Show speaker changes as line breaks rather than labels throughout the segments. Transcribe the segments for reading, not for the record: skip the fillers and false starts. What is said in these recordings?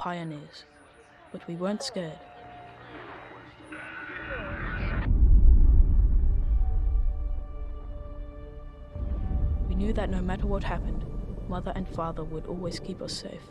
pioneers, but we weren't scared. We knew that no matter what happened, Mother and Father would always keep us safe.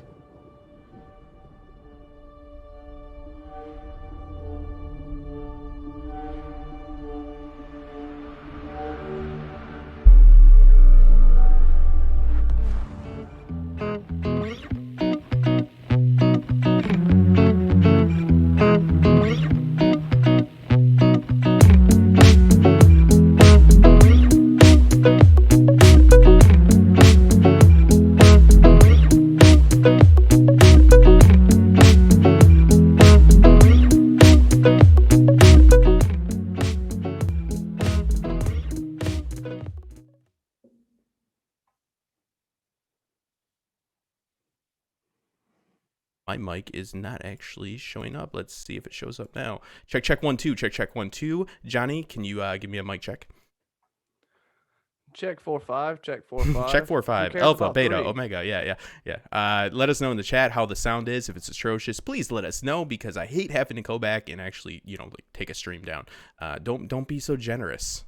My mic is not actually showing up. Let's see if it shows up now. Check 1 2. Check 1 2. Johnny, can you give me a mic check?
Check 4 5. Check 4 5.
Check 4 5. Alpha, beta, omega. Yeah. Let us know in the chat how the sound is. If it's atrocious, please let us know, because I hate having to go back and actually, take a stream down. Don't be so generous.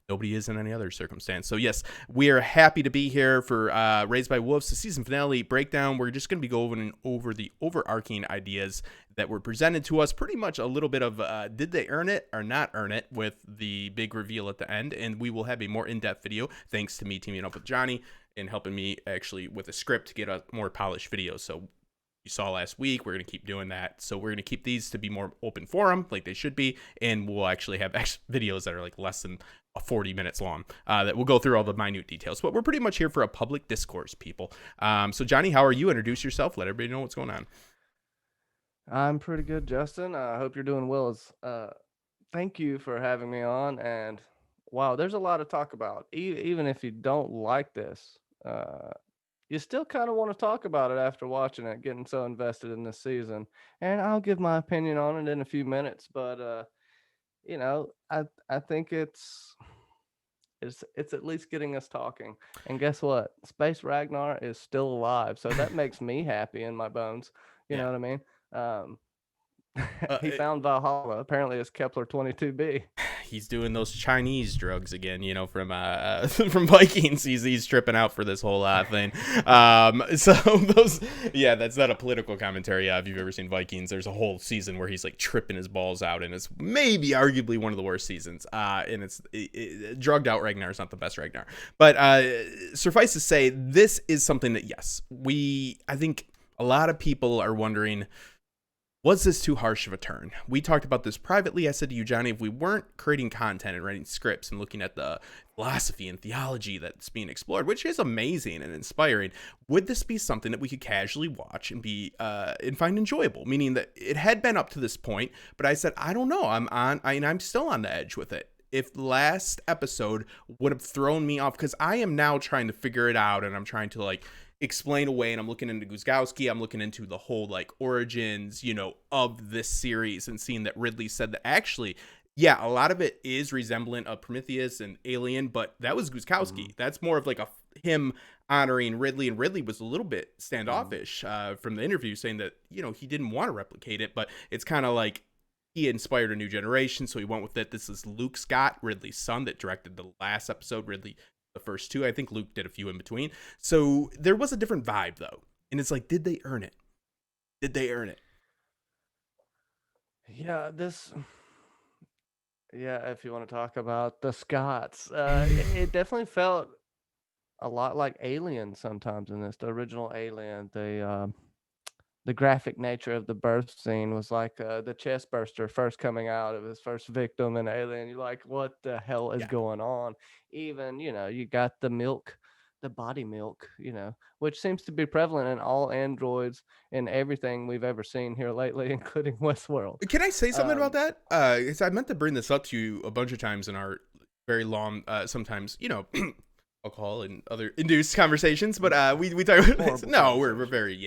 Nobody is in any other circumstance. So yes, we are happy to be here for Raised by Wolves, the season finale breakdown. We're just going to be going over the overarching ideas that were presented to us, pretty much a little bit of did they earn it or not earn it, with the big reveal at the end. And we will have a more in-depth video, thanks to me teaming up with Johnny and helping me actually with a script to get a more polished video. So you saw last week, we're going to keep doing that. So we're going to keep these to be more open forum, like they should be, and we'll actually have videos that are like less than 40 minutes long that will go through all the minute details. But we're pretty much here for a public discourse, people. So Johnny, how are you? Introduce yourself. Let everybody know what's going on.
I'm pretty good, Justin. I hope you're doing well. Thank you for having me on. And wow, there's a lot to talk about. Even if you don't like this, you still kind of want to talk about it after watching it, getting so invested in this season. And I'll give my opinion on it in a few minutes. But I think it's at least getting us talking. And guess what? Space Ragnar is still alive, so that makes me happy in my bones. You know what I mean? He found Valhalla. Apparently, it's Kepler 22b.
He's doing those Chinese drugs again, from from Vikings. He's tripping out for this whole thing. So that's not a political commentary. If you've ever seen Vikings, there's a whole season where he's like tripping his balls out, and it's maybe arguably one of the worst seasons. And it's drugged out Ragnar is not the best Ragnar, but suffice to say, this is something that I think a lot of people are wondering. Was this too harsh of a turn? We talked about this privately. I said to you, Johnny, if we weren't creating content and writing scripts and looking at the philosophy and theology that's being explored, which is amazing and inspiring, would this be something that we could casually watch and be and find enjoyable? Meaning that it had been up to this point, but I said, I don't know. I'm still on the edge with it. If the last episode would have thrown me off, because I am now trying to figure it out, and I'm trying to explain away, and I'm looking into Guzgowski, I'm looking into the whole origins, of this series, and seeing that Ridley said that actually, a lot of it is resemblant of Prometheus and Alien, but that was Guzgowski. Mm-hmm. That's more of him honoring Ridley, and Ridley was a little bit standoffish from the interview, saying that, he didn't want to replicate it, but it's kind of like he inspired a new generation, so he went with it. This is Luke Scott, Ridley's son, that directed the last episode, Ridley the first two. I think Luke did a few in between. So there was a different vibe, though. And it's like, did they earn it? Did they earn it?
Yeah, if you want to talk about the Scots, it definitely felt a lot like Alien sometimes in this. The original Alien, the graphic nature of the birth scene was like the chest burster first coming out of his first victim in Alien. You're like, what the hell is going on? Even, you got the milk, the body milk, which seems to be prevalent in all androids and everything we've ever seen here lately, including Westworld.
Can I say something about that? I meant to bring this up to you a bunch of times in our very long, sometimes, alcohol and other induced conversations, but we talk about no, we're very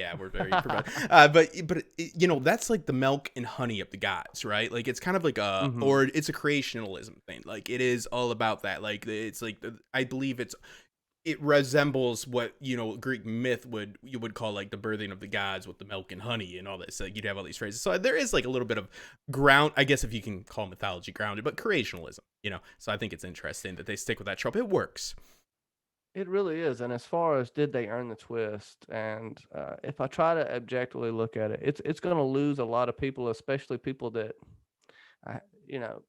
but that's like the milk and honey of the gods, right? Like it's kind of like or it's a creationalism thing. Like it is all about that. Like it's like I believe it's it resembles what, Greek myth you would call like the birthing of the gods with the milk and honey and all that. So you'd have all these phrases. So there is like a little bit of ground, I guess, if you can call mythology grounded, but creationalism, So I think it's interesting that they stick with that trope. It works.
It really is. And as far as did they earn the twist, and if I try to objectively look at it, it's going to lose a lot of people, especially people that, I, you know,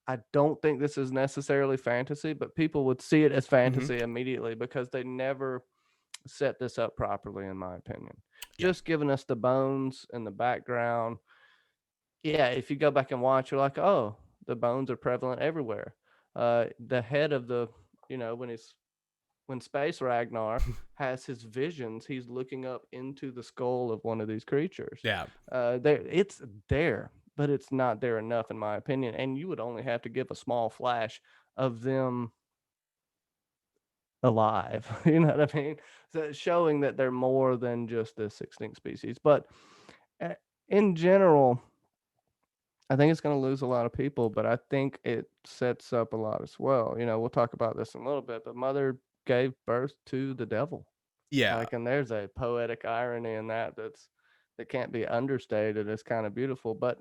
I don't think this is necessarily fantasy, but people would see it as fantasy immediately because they never set this up properly, in my opinion.
Yeah.
Just giving us the bones and the background. Yeah, if you go back and watch, you're like, oh, the bones are prevalent everywhere. The head of the, when Space Ragnar has his visions, he's looking up into the skull of one of these creatures.
Yeah.
It's there, but it's not there enough, in my opinion. And you would only have to give a small flash of them alive. You know what I mean? So showing that they're more than just this extinct species. But in general, I think it's going to lose a lot of people, but I think it sets up a lot as well. We'll talk about this in a little bit, but Mother gave birth to the devil.
Yeah.
And there's a poetic irony in that that can't be understated. It's kind of beautiful, but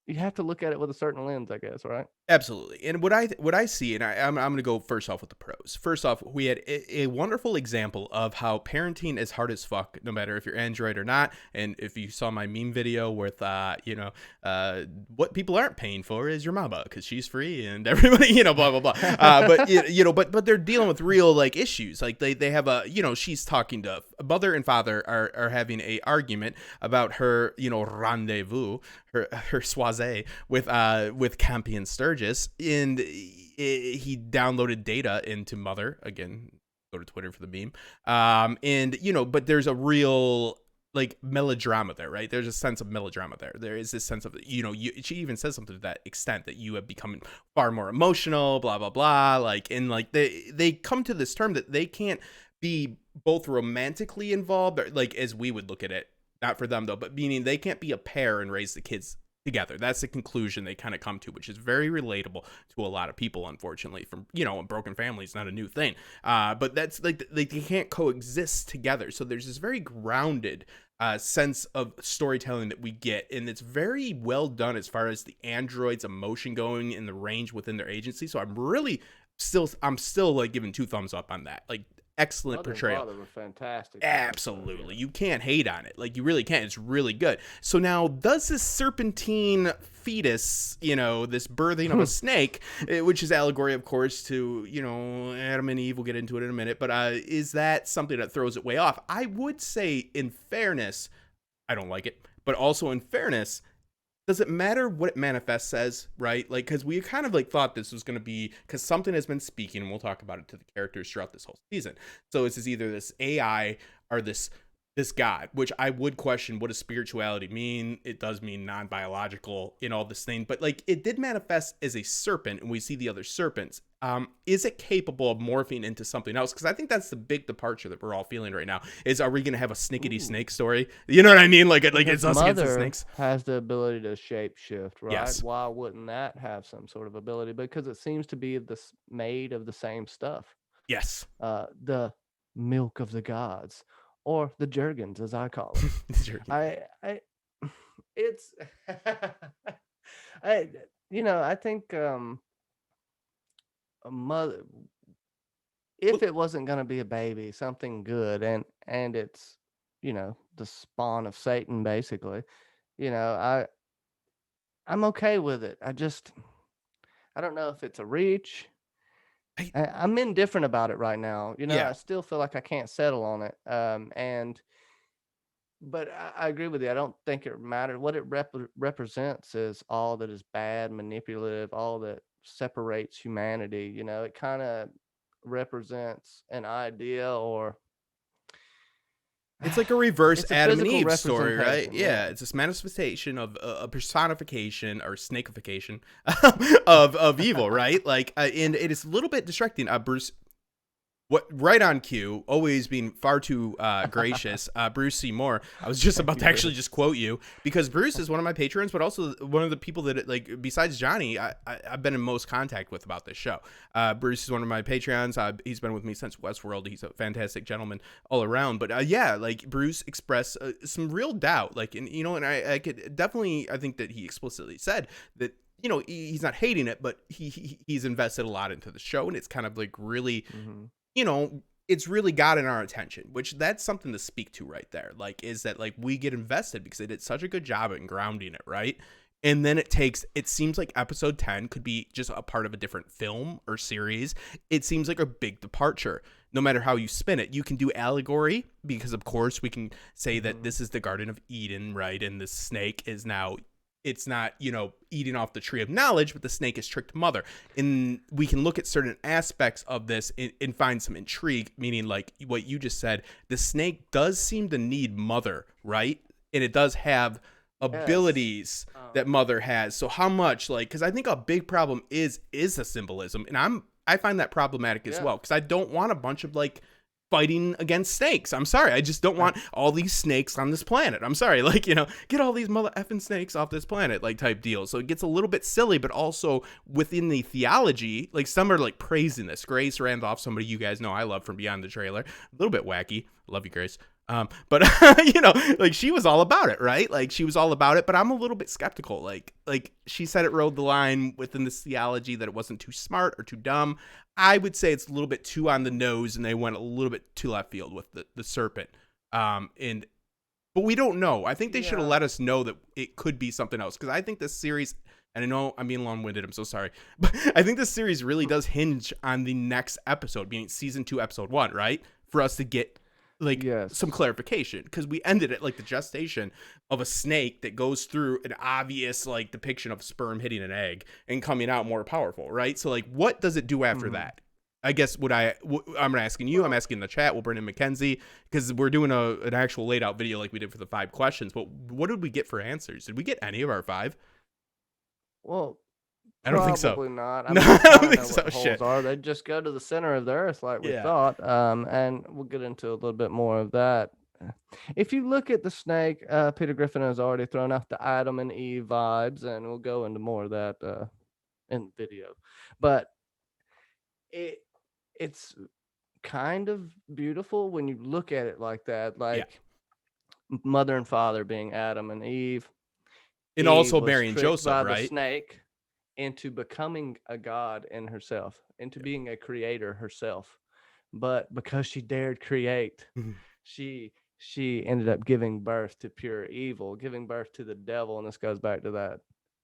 you have to look at it with a certain lens, I guess, right?
Absolutely. And what I see, and I'm going to go first off with the pros. First off, we had a wonderful example of how parenting is hard as fuck, no matter if you're Android or not. And if you saw my meme video with, what people aren't paying for is your mama because she's free and everybody, blah, blah, blah. But they're dealing with real like issues. Like they have she's talking to mother and father are having a argument about her, rendezvous, her soirée with Campion Sturgis, and he downloaded data into Mother. Again, go to Twitter for the meme. But there's a real like melodrama there, right? There's a sense of melodrama there. There is this sense of, she even says something to that extent that you have become far more emotional, blah, blah, blah. Like, and like they come to this term that they can't be both romantically involved, or like as we would look at it, not for them though, but meaning they can't be a pair and raise the kids together. That's the conclusion they kind of come to, which is very relatable to a lot of people, unfortunately. From a broken family is not a new thing, but that's like they can't coexist together. So there's this very grounded sense of storytelling that we get, and it's very well done as far as the androids' emotion going in the range within their agency. So I'm still like giving 2 thumbs up on that. Like, excellent
Mother
portrayal.
And Father were fantastic.
Absolutely. You can't hate on it. Like, you really can't. It's really good. So now, does this serpentine fetus, this birthing of a snake, which is allegory, of course, to, Adam and Eve, we'll get into it in a minute, but is that something that throws it way off? I would say, in fairness, I don't like it, but also in fairness, does it matter what it manifests as, right? Like, because we kind of like thought this was going to be, because something has been speaking, and we'll talk about it to the characters throughout this whole season. So it's either this AI or this God, which I would question, what does spirituality mean? It does mean non-biological in all this thing, but like it did manifest as a serpent, and we see the other serpents. Is it capable of morphing into something else? Because I think that's the big departure that we're all feeling right now. Is, are we going to have a snickety snake story? You know what I mean? Like it's us against the snakes.
Has the ability to shape shift, right?
Yes.
Why wouldn't that have some sort of ability? Because it seems to be made of the same stuff.
Yes.
The milk of the gods, or the Jergens, as I call it. I think a mother, if it wasn't going to be a baby, something good, and it's the spawn of Satan, basically, I'm okay with it. I don't know if it's a reach. I'm indifferent about it right now.
Yeah.
I still feel like I can't settle on it. But I agree with you. I don't think it matters. What it represents is all that is bad, manipulative, all that separates humanity. It kind of represents an idea, or
it's like a reverse Adam and Eve story, right?
Yeah,
it's this manifestation of a personification or snakeification of evil, right? Like, and it is a little bit distracting. Bruce, right on cue, always being far too gracious. Bruce C. Moore. I was just about to actually just quote you, because Bruce is one of my patrons, but also one of the people that, like, besides Johnny, I've been in most contact with about this show. Bruce is one of my Patreons. He's been with me since Westworld. He's a fantastic gentleman all around. But yeah, like, Bruce expressed some real doubt, like, and and I could definitely, I think that he explicitly said that, he's not hating it, but he's invested a lot into the show, and it's kind of like really. It's really gotten our attention, which that's something to speak to right there. Like, is that, like, we get invested because they did such a good job at grounding it, right? And then it seems like episode 10 could be just a part of a different film or series. It seems like a big departure. No matter how you spin it, you can do allegory, because of course we can say that this is the Garden of Eden, right? And the snake is now, it's not, eating off the tree of knowledge, but the snake has tricked mother. And we can look at certain aspects of this and find some intrigue, meaning, like what you just said, the snake does seem to need mother, right? And it does have abilities that mother has. So how much, like, because I think a big problem is the symbolism. And I find that problematic as well, because I don't want a bunch of, like, fighting against snakes. I'm sorry. I just don't want all these snakes on this planet. I'm sorry. Like, get all these mother effing snakes off this planet, like, type deal. So it gets a little bit silly, but also within the theology, like, some are, like, praising this. Grace Randolph, somebody you guys know I love from Beyond the Trailer. A little bit wacky. Love you, Grace. But like, she was all about it, right? Like, she was all about it, but I'm a little bit skeptical. Like she said, it rode the line within this theology that it wasn't too smart or too dumb. I would say it's a little bit too on the nose, and they went a little bit too left field with the serpent. But we don't know. I think they should have let us know that it could be something else, because I think this series, and I know I'm being long-winded, I'm so sorry, but I think this series really does hinge on the next episode, being season 2, episode 1, right? For us to get, like, some clarification, because we ended at, like, the gestation of a snake that goes through an obvious, like, depiction of sperm hitting an egg and coming out more powerful, right? So, like, what does it do after that? I guess I'm asking you, I'm asking the chat, we'll bring in Mackenzie, because we're doing an actual laid out video like we did for the 5 questions, but what did we get for answers? Did we get any of our 5?
Well,
I don't think so.
Probably not.
No,
I
don't think
know
so.
what holes
Shit.
are. They just go to the center of the earth like we thought. And we'll get into a little bit more of that. If you look at the snake, Peter Griffin has already thrown out the Adam and Eve vibes, and we'll go into more of that in the video. But it's kind of beautiful when you look at it like that, like mother and father being Adam and Eve.
And
Eve
also
was
Mary and
tricked
Joseph,
by
right?
the snake into becoming a god in herself, into being a creator herself. But because she dared create, she ended up giving birth to pure evil, giving birth to the devil. And this goes back to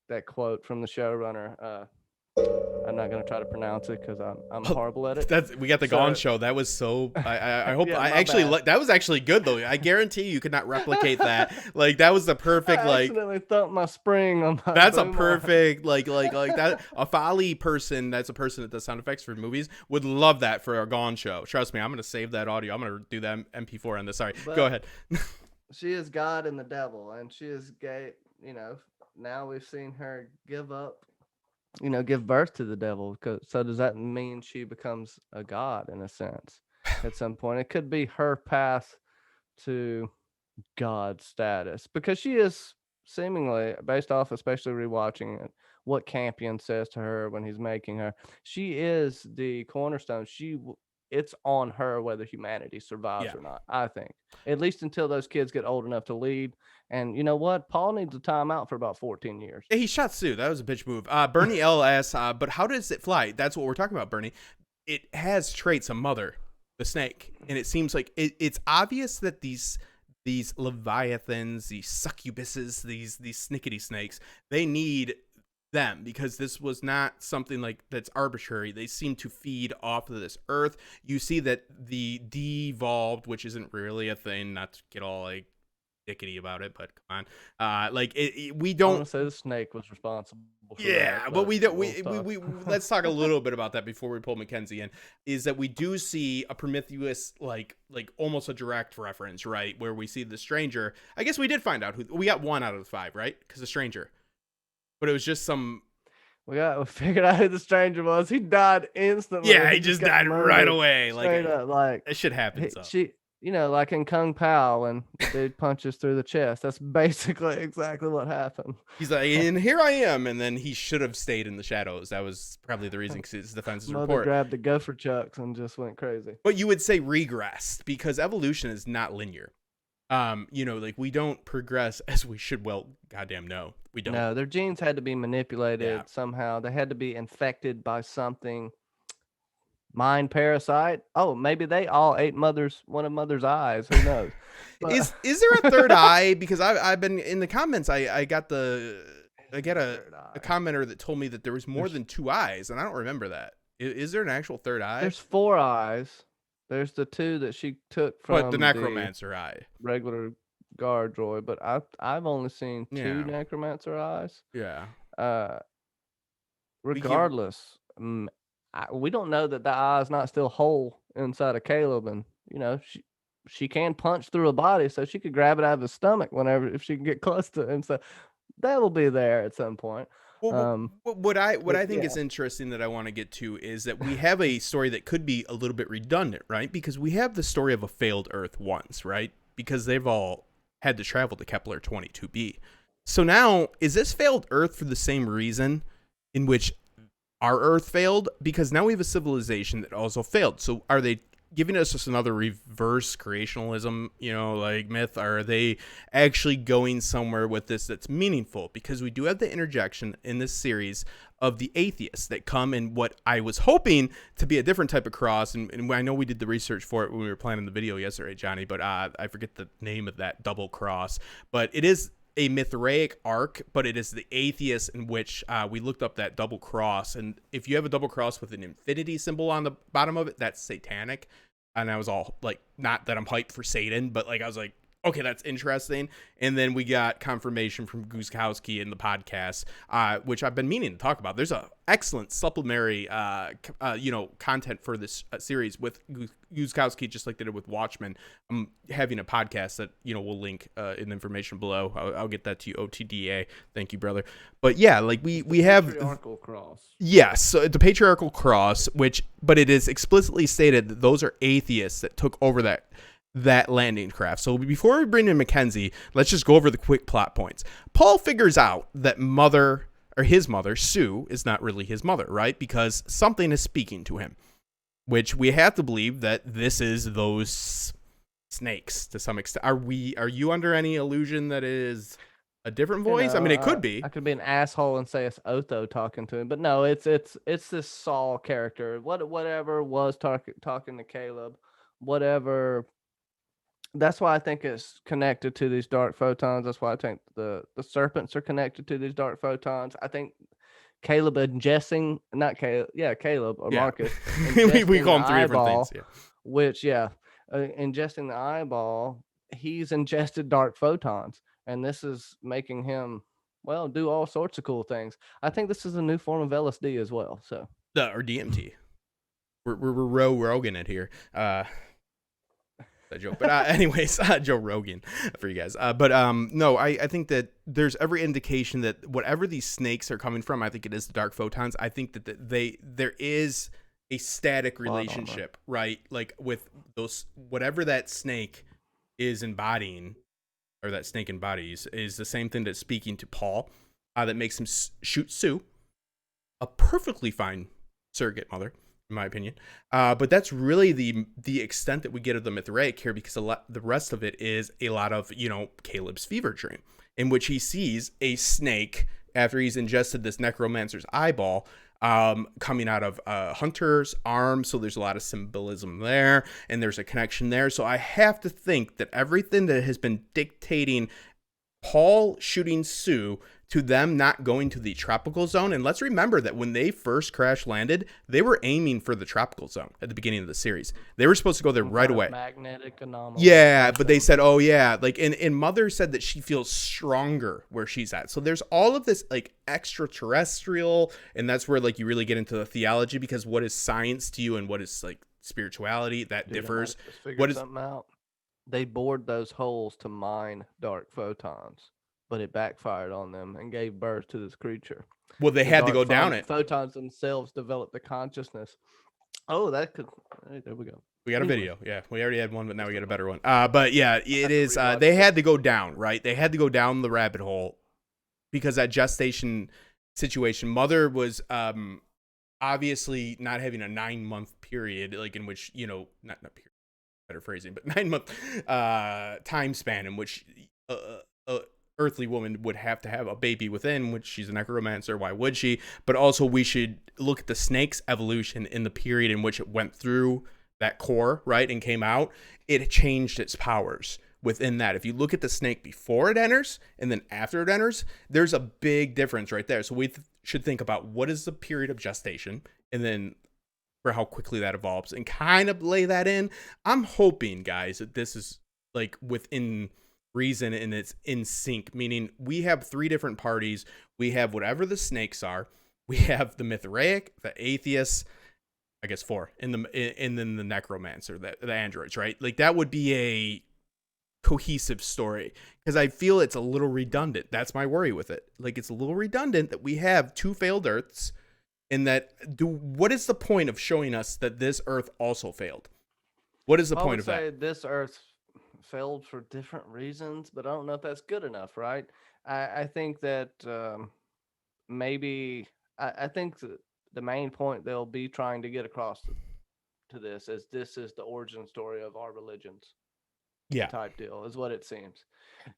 that quote from the showrunner. I'm not going to try to pronounce it because I'm horrible at it.
We got the Gone Show. That was so. I hope
Yeah,
I actually that was actually good though. I guarantee you could not replicate that. Like, that was the perfect,
I
like.
accidentally thumped my spring on my.
That's a
boom
perfect like that. A Foley person, that's a person that does sound effects for movies, would love that for our Gone Show. Trust me, I'm gonna save that audio. I'm gonna do that MP4 on this. Sorry, go ahead.
She is God and the devil, and she is gay. Now we've seen her give birth to the devil. So does that mean she becomes a god in a sense at some point? It could be her path to god status, because she is seemingly, based off, especially rewatching it, what Campion says to her when he's making her, she is the cornerstone. It's on her whether humanity survives or not, I think, at least until those kids get old enough to lead. And you know what? Paul needs a timeout for about 14 years.
Yeah, he shot Sue. That was a bitch move. Bernie L asks, but how does it fly? That's what we're talking about, Bernie. It has traits of mother, the snake, and it seems like it's obvious that these leviathans, these succubuses, these snickety snakes, they need them, because this was not something like that's arbitrary. They seem to feed off of this earth. You see that the devolved, which isn't really a thing, not to get all like dickety about it, but come on, we don't. I
want to say the snake was responsible for
that, but we don't. We let's talk a little bit about that before we pull Mackenzie in. Is that we do see a Prometheus, like almost a direct reference, right? Where we see the stranger. I guess we did find out who we got 1 out of the 5, right? Because the stranger. But it was just some.
We figured out who the stranger was. He died instantly.
Yeah, he just
got
died right
murdered
away.
straight
Like,
up. Like
that shit happens.
she, like in Kung Pao when the dude punches through the chest. That's basically exactly what happened.
He's like, and here I am, and then he should have stayed in the shadows. That was probably the reason, because his defense's
Mother
report.
grabbed the gopher chucks and just went crazy.
But you would say regressed, because evolution is not linear. Like, we don't progress as we should. Well, goddamn no, we don't.
No, their genes had to be manipulated somehow. They had to be infected by something. Mind parasite. Oh, maybe they all ate one of mother's eyes. Who knows? But,
is there a third eye? Because I've been in the comments. I got a commenter that told me that there was more than two eyes, and I don't remember that. Is there an actual third eye?
There's 4 eyes. There's the 2 that she took from
the necromancer eye,
regular guard droid. But I've only seen 2 necromancer eyes.
Yeah.
Regardless, we don't know that the eye is not still whole inside of Caleb, and she can punch through a body, so she could grab it out of his stomach if she can get close to him. So that will be there at some point.
Well, what I think is interesting that I want to get to is that we have a story that could be a little bit redundant, right? Because we have the story of a failed Earth once, right? Because they've all had to travel to Kepler 22b. So now, is this failed Earth for the same reason in which our Earth failed? Because now we have a civilization that also failed. So are they giving us just another reverse creationalism, myth? Are they actually going somewhere with this that's meaningful? Because we do have the interjection in this series of the atheists that come in what I was hoping to be a different type of cross. And I know we did the research for it when we were planning the video yesterday, Johnny, but I forget the name of that double cross. But it is a Mithraic arc, but it is the atheist in which we looked up that double cross. And if you have a double cross with an infinity symbol on the bottom of it, that's satanic. And I was all like, not that I'm hyped for Satan, but like, I was like, okay, that's interesting. And then we got confirmation from Guzkowski in the podcast, which I've been meaning to talk about. There's a excellent supplementary, content for this series with Guzkowski, just like they did with Watchmen. I'm having a podcast that, we'll link in the information below. I'll get that to you, OTDA. Thank you, brother. But yeah, like we have
patriarchal cross.
Yes, so the patriarchal cross, but it is explicitly stated that those are atheists that took over that landing craft. So before we bring in Mackenzie, let's just go over the quick plot points. Paul figures out that his mother, Sue, is not really his mother, right? Because something is speaking to him, which we have to believe that this is those snakes to some extent. Are you under any illusion that it is a different voice? I mean, it could be.
I could be an asshole and say it's Otho talking to him, but no, it's this Saul character. Whatever was talking to Caleb, whatever. That's why I think it's connected to these dark photons. That's why I think the serpents are connected to these dark photons. I think Caleb Caleb or Marcus.
we call them 3 different things. Yeah.
Which, ingesting the eyeball, he's ingested dark photons, and this is making him, do all sorts of cool things. I think this is a new form of LSD as well. So
or DMT. We're Rogan it here. That joke, but anyways, Joe Rogan for you guys. No, I think that there's every indication that whatever these snakes are coming from, I think it is the dark photons. I think that there is a static relationship, right? Like with those, whatever that snake is embodying, or that snake embodies, is the same thing that's speaking to Paul, that makes him shoot Sue, a perfectly fine surrogate mother, in my opinion. But that's really the extent that we get of the Mithraic here, because the rest of it is a lot of, Caleb's fever dream, in which he sees a snake after he's ingested this necromancer's eyeball coming out of a hunter's arm. So there's a lot of symbolism there, and there's a connection there. So I have to think that everything that has been dictating Paul shooting Sue to them not going to the tropical zone. And let's remember that when they first crash landed, they were aiming for the tropical zone at the beginning of the series. They were supposed to go there right away.
Magnetic anomaly.
Yeah, but they said, oh yeah, like, and Mother said that she feels stronger where she's at. So there's all of this like extraterrestrial, and that's where like you really get into the theology, because what is science to you and what is like spirituality, that differs.
What is something out? They bored those holes to mine dark photons. but it backfired on them and gave birth to this creature.
Well, they
The
had to go down it.
photons themselves developed the consciousness. Oh, that could. Hey, there we go.
We got a
Anyway.
video. Yeah, we already had one, but now we got a better one. But yeah, it is.
rewatch
They
it.
had to go down, right? They had to go down the rabbit hole because that gestation situation, mother was obviously not having a 9-month period, like in which, you know, not period, better phrasing, but 9-month time span in which earthly woman would have to have a baby within, which she's a necromancer. Why would she? But also, we should look at the snake's evolution in the period in which it went through that core, right, and came out. It changed its powers within that. If you look at the snake before it enters and then after it enters, there's a big difference right there. So we should think about what is the period of gestation, and then for how quickly that evolves, and kind of lay that in. I'm hoping, guys, that this is like within reason and it's in sync, meaning we have 3 different parties. We have whatever the snakes are. We have the Mithraic, the Atheists, I guess 4, and then the Necromancer, the androids, right? Like that would be a cohesive story, because I feel it's a little redundant. That's my worry with it. Like it's a little redundant that we have 2 failed Earths, and that what is the point of showing us that this Earth also failed? What is the point of that?
I would say this Earth failed for different reasons, but I don't know if that's good enough, right? I think that maybe I think the main point they'll be trying to get across to this is the origin story of our religions.
Yeah.
Type deal is what it seems.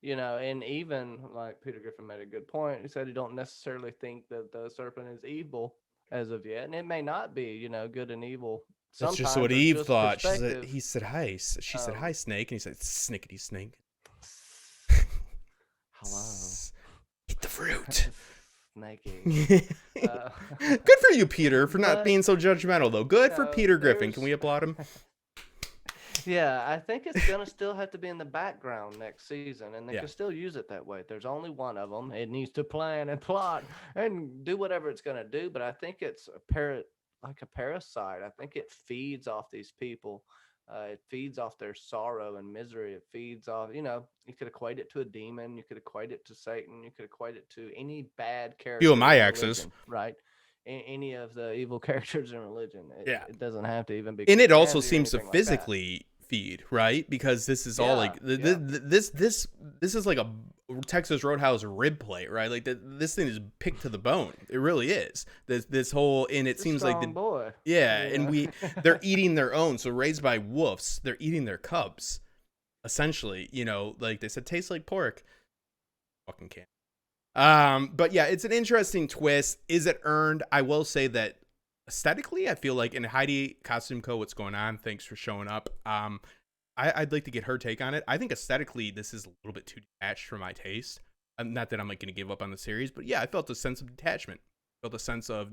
You know, and even like Peter Griffin made a good point. He said he don't necessarily think that the serpent is evil as of yet, and it may not be, you know, good and evil.
That's just what Eve thought. He said, "Hi." She said, "Hi, snake," and he said, "Snickety snake."
Hello.
Eat the fruit.
Snakey.
Good for you, Peter, for not being so judgmental, though. Good for Peter Griffin. Can we applaud him?
Yeah, I think it's gonna still have to be in the background next season, and they can still use it that way. There's only one of them. It needs to plan and plot and do whatever it's gonna do. But I think it's like a parasite. I think it feeds off these people. It feeds off their sorrow and misery. It feeds off, you know, you could equate it to a demon. You could equate it to Satan. You could equate it to any bad character.
Few of my exes.
Right. Any of the evil characters in religion. It doesn't have to even be.
And it also seems to physically feed, right? Because this is all like this is like a Texas Roadhouse rib plate, right? Like this thing is picked to the bone. It really is. This whole, and it seems like and they're eating their own. So raised by wolves, they're eating their cubs, essentially. You know, like they said, tastes like pork. Fucking can't. But yeah, it's an interesting twist. Is it earned? I will say that aesthetically, I feel like, in Heidi Costume Co., what's going on? Thanks for showing up. I'd like to get her take on it. I think aesthetically, this is a little bit too detached for my taste. Not that I'm like going to give up on the series, but yeah, I felt a sense of detachment. I felt a sense of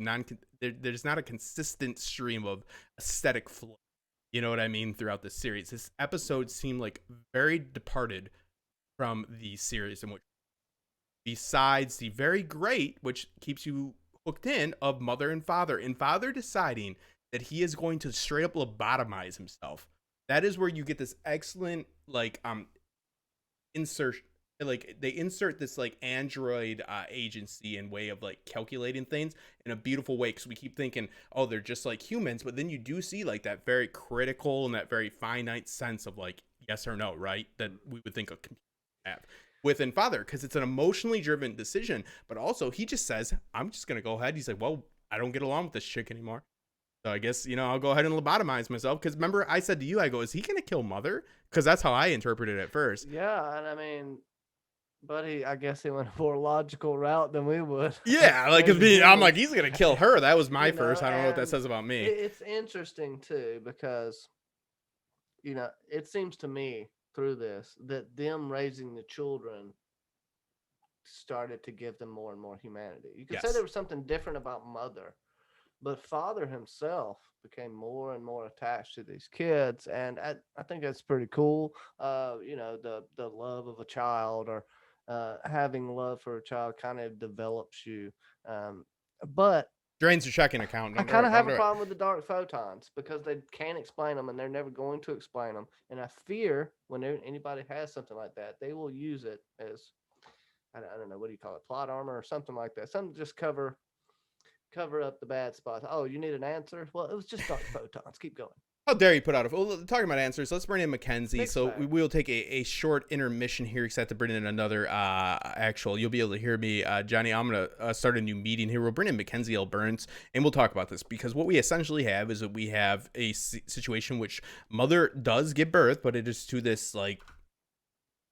there's not a consistent stream of aesthetic flow. You know what I mean? Throughout this series, this episode seemed like very departed from the series, in which, besides the very great, which keeps you hooked in, of mother and father deciding that he is going to straight up lobotomize himself. That is where you get this excellent like insert, like they insert this like android agency and way of like calculating things in a beautiful way, because we keep thinking, oh, they're just like humans, but then you do see like that very critical and that very finite sense of like yes or no, right, that we would think a computer would have within father, because it's an emotionally driven decision. But also he just says, I'm just gonna go ahead. He's like, well, I don't get along with this chick anymore, so I guess, you know, I'll go ahead and lobotomize myself. Because remember, I said to you, I go, is he gonna kill mother? Because that's how I interpreted it at first.
Yeah, and I mean, buddy, I guess he went a more logical route than we would.
Yeah, like I'm like, he's gonna kill her. That was my first. I don't know what that says about me.
It's interesting too, because, you know, it seems to me through this that them raising the children started to give them more and more humanity. You could say there was something different about mother, but father himself became more and more attached to these kids, and I think that's pretty cool. You know, the love of a child, or having love for a child, kind of develops you. But
drains your checking account.
I kind of have a problem with the dark photons, because they can't explain them, and they're never going to explain them. And I fear when anybody has something like that, they will use it as I don't know, what do you call it, plot armor or something like that. Something to just cover up the bad spots. Oh, you need an answer? Well, it was just dark photons. Keep going.
How dare you put out talking about answers? Let's bring in Mackenzie.
Mixed
So
bag.
we will take a short intermission here, except to bring in another actual. You'll be able to hear me, Johnny. I'm gonna start a new meeting here. We'll bring in Mackenzie L. Burns, and we'll talk about this because what we essentially have is that we have a situation which Mother does give birth, but it is to this like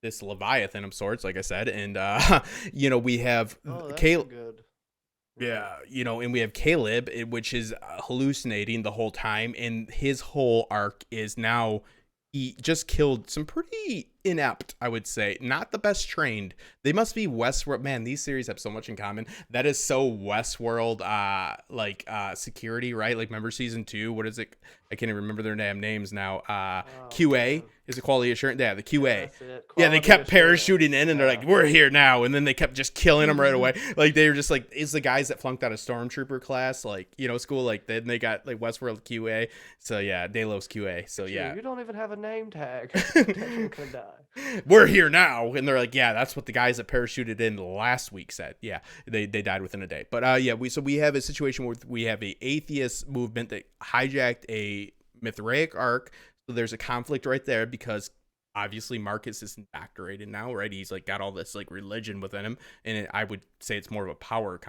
this Leviathan of sorts, like I said, and we have
Caleb. Good.
Yeah, and we have Caleb, which is hallucinating the whole time, and his whole arc is now he just killed some pretty inept, I would say, not the best trained. They must be Westworld. Man, these series have so much in common. That is so Westworld, security, right? Like, remember season 2? What is it? I can't even remember their damn names now. QA.
Man.
Is it quality assurance? Yeah, the QA.
Yeah,
They kept parachuting in, and they're like, we're here now. And then they kept just killing them right away. Like, they were just like, it's the guys that flunked out of Stormtrooper class, like, school. Like, then they got, like, Westworld QA. So, yeah, Delos QA. So, yeah.
You don't even have a name tag. Gonna die.
We're here now. And they're like, yeah, that's what the guys that parachuted in last week said. Yeah, they died within a day. But, we have a situation where we have a atheist movement that hijacked a Mithraic arc. So there's a conflict right there because obviously Marcus is indoctrinated now, right? He's like got all this like religion within him, and I would say it's more of a power.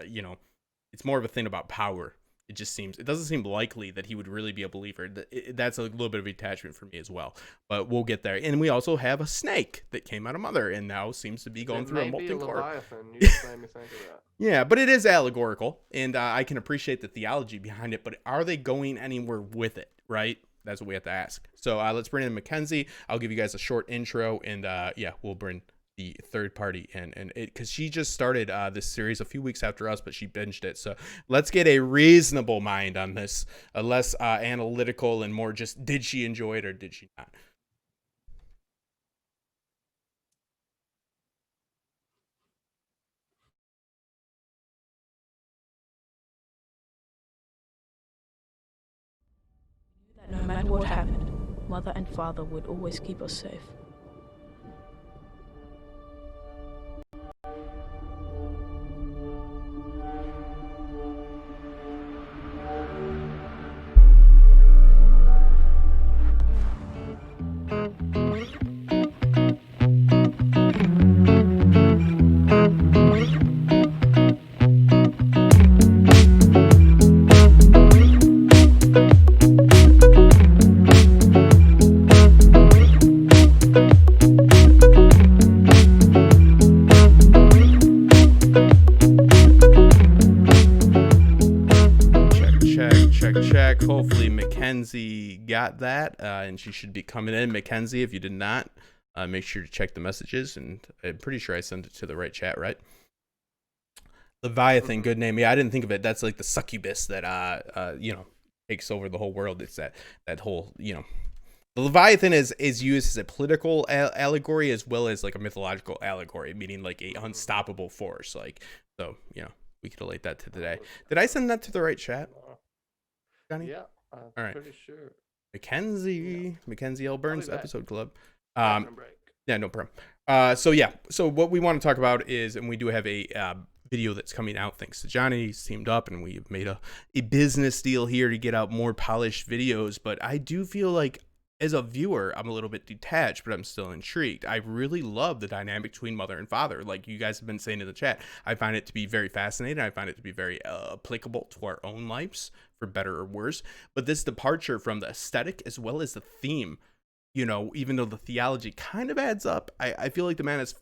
It's more of a thing about power. It doesn't seem likely that he would really be a believer. That's a little bit of attachment for me as well, but we'll get there. And we also have a snake that came out of Mother and now seems to be going through a molten core.
Leviathan. You just made me think of that.
Yeah, but it is allegorical, and I can appreciate the theology behind it. But are they going anywhere with it? Right? That's what we have to ask. So let's bring in Mackenzie. I'll give you guys a short intro, and we'll bring the third party in, and because she just started this series a few weeks after us, but she binged it. So let's get a reasonable mind on this, less analytical and more just did she enjoy it or did she not?
That no matter what happened, Mother and Father would always keep us safe.
Check. Hopefully Mackenzie got that, and she should be coming in. Mackenzie, if you did not, make sure to check the messages, and I'm pretty sure I sent it to the right chat, right? Leviathan, good name. Yeah, I didn't think of it. That's like the succubus that takes over the whole world. It's that whole, the Leviathan is used as a political allegory as well as like a mythological allegory, meaning like a unstoppable force. Like, so, we could relate that to today. Did I send that to the right chat, Johnny?
Yeah, I'm
all right.
pretty sure.
Mackenzie L. Burns episode club.
Break.
Yeah, no problem. So what we want to talk about is, and we do have a video that's coming out thanks to Johnny. He's teamed up, and we've made a business deal here to get out more polished videos. But I do feel like, as a viewer, I'm a little bit detached, but I'm still intrigued. I really love the dynamic between mother and father. Like you guys have been saying in the chat, I find it to be very fascinating. I find it to be very applicable to our own lives, for better or worse. But this departure from the aesthetic as well as the theme, even though the theology kind of adds up, I feel like the man is,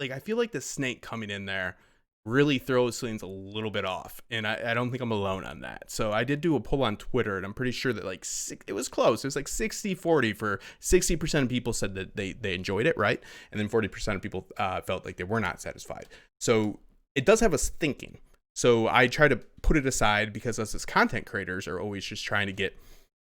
like, I feel like the snake coming in there really throws things a little bit off, and I don't think I'm alone on that. So I did do a poll on Twitter, and I'm pretty sure that it was close. It was like 60-40 for 60% of people said that they enjoyed it, right? And then 40% of people felt like they were not satisfied. So it does have us thinking. So I try to put it aside because us as content creators are always just trying to get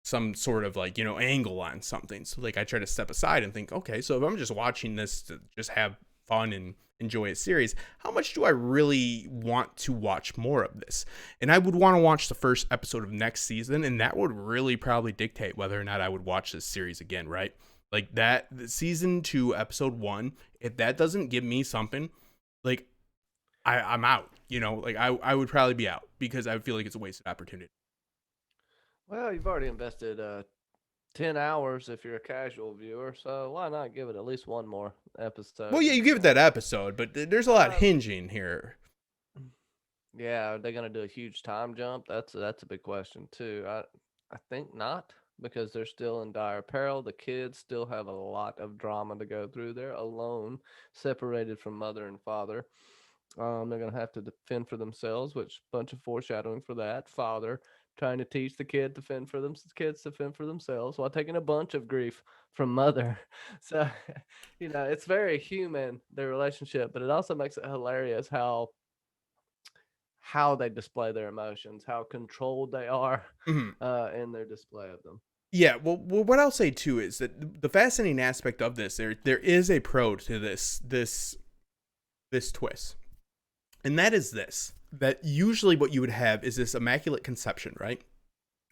some sort of like, angle on something. So like I try to step aside and think, okay, so if I'm just watching this to just have fun and enjoy a series, how much do I really want to watch more of this? And I would want to watch the first episode of next season, and that would really probably dictate whether or not I would watch this series again, right? Like that season 2, episode 1, if that doesn't give me something, like I'm out. You know, like I would probably be out because I feel like it's a wasted opportunity.
Well, you've already invested 10 hours if you're a casual viewer, so why not give it at least one more episode?
Well, yeah, you give it that episode, but there's a lot hinging here.
Yeah, are they going to do a huge time jump? That's a big question too. I think not, because they're still in dire peril. The kids still have a lot of drama to go through. They're alone, separated from mother and father. They're going to have to defend for themselves, which bunch of foreshadowing for that. Father trying to teach the kids to fend for themselves while taking a bunch of grief from mother. So, it's very human, their relationship, but it also makes it hilarious how they display their emotions, how controlled they are in their display of them.
Yeah, well, what I'll say too is that the fascinating aspect of this, there is a pro to this twist. And that is that usually what you would have is this immaculate conception, right?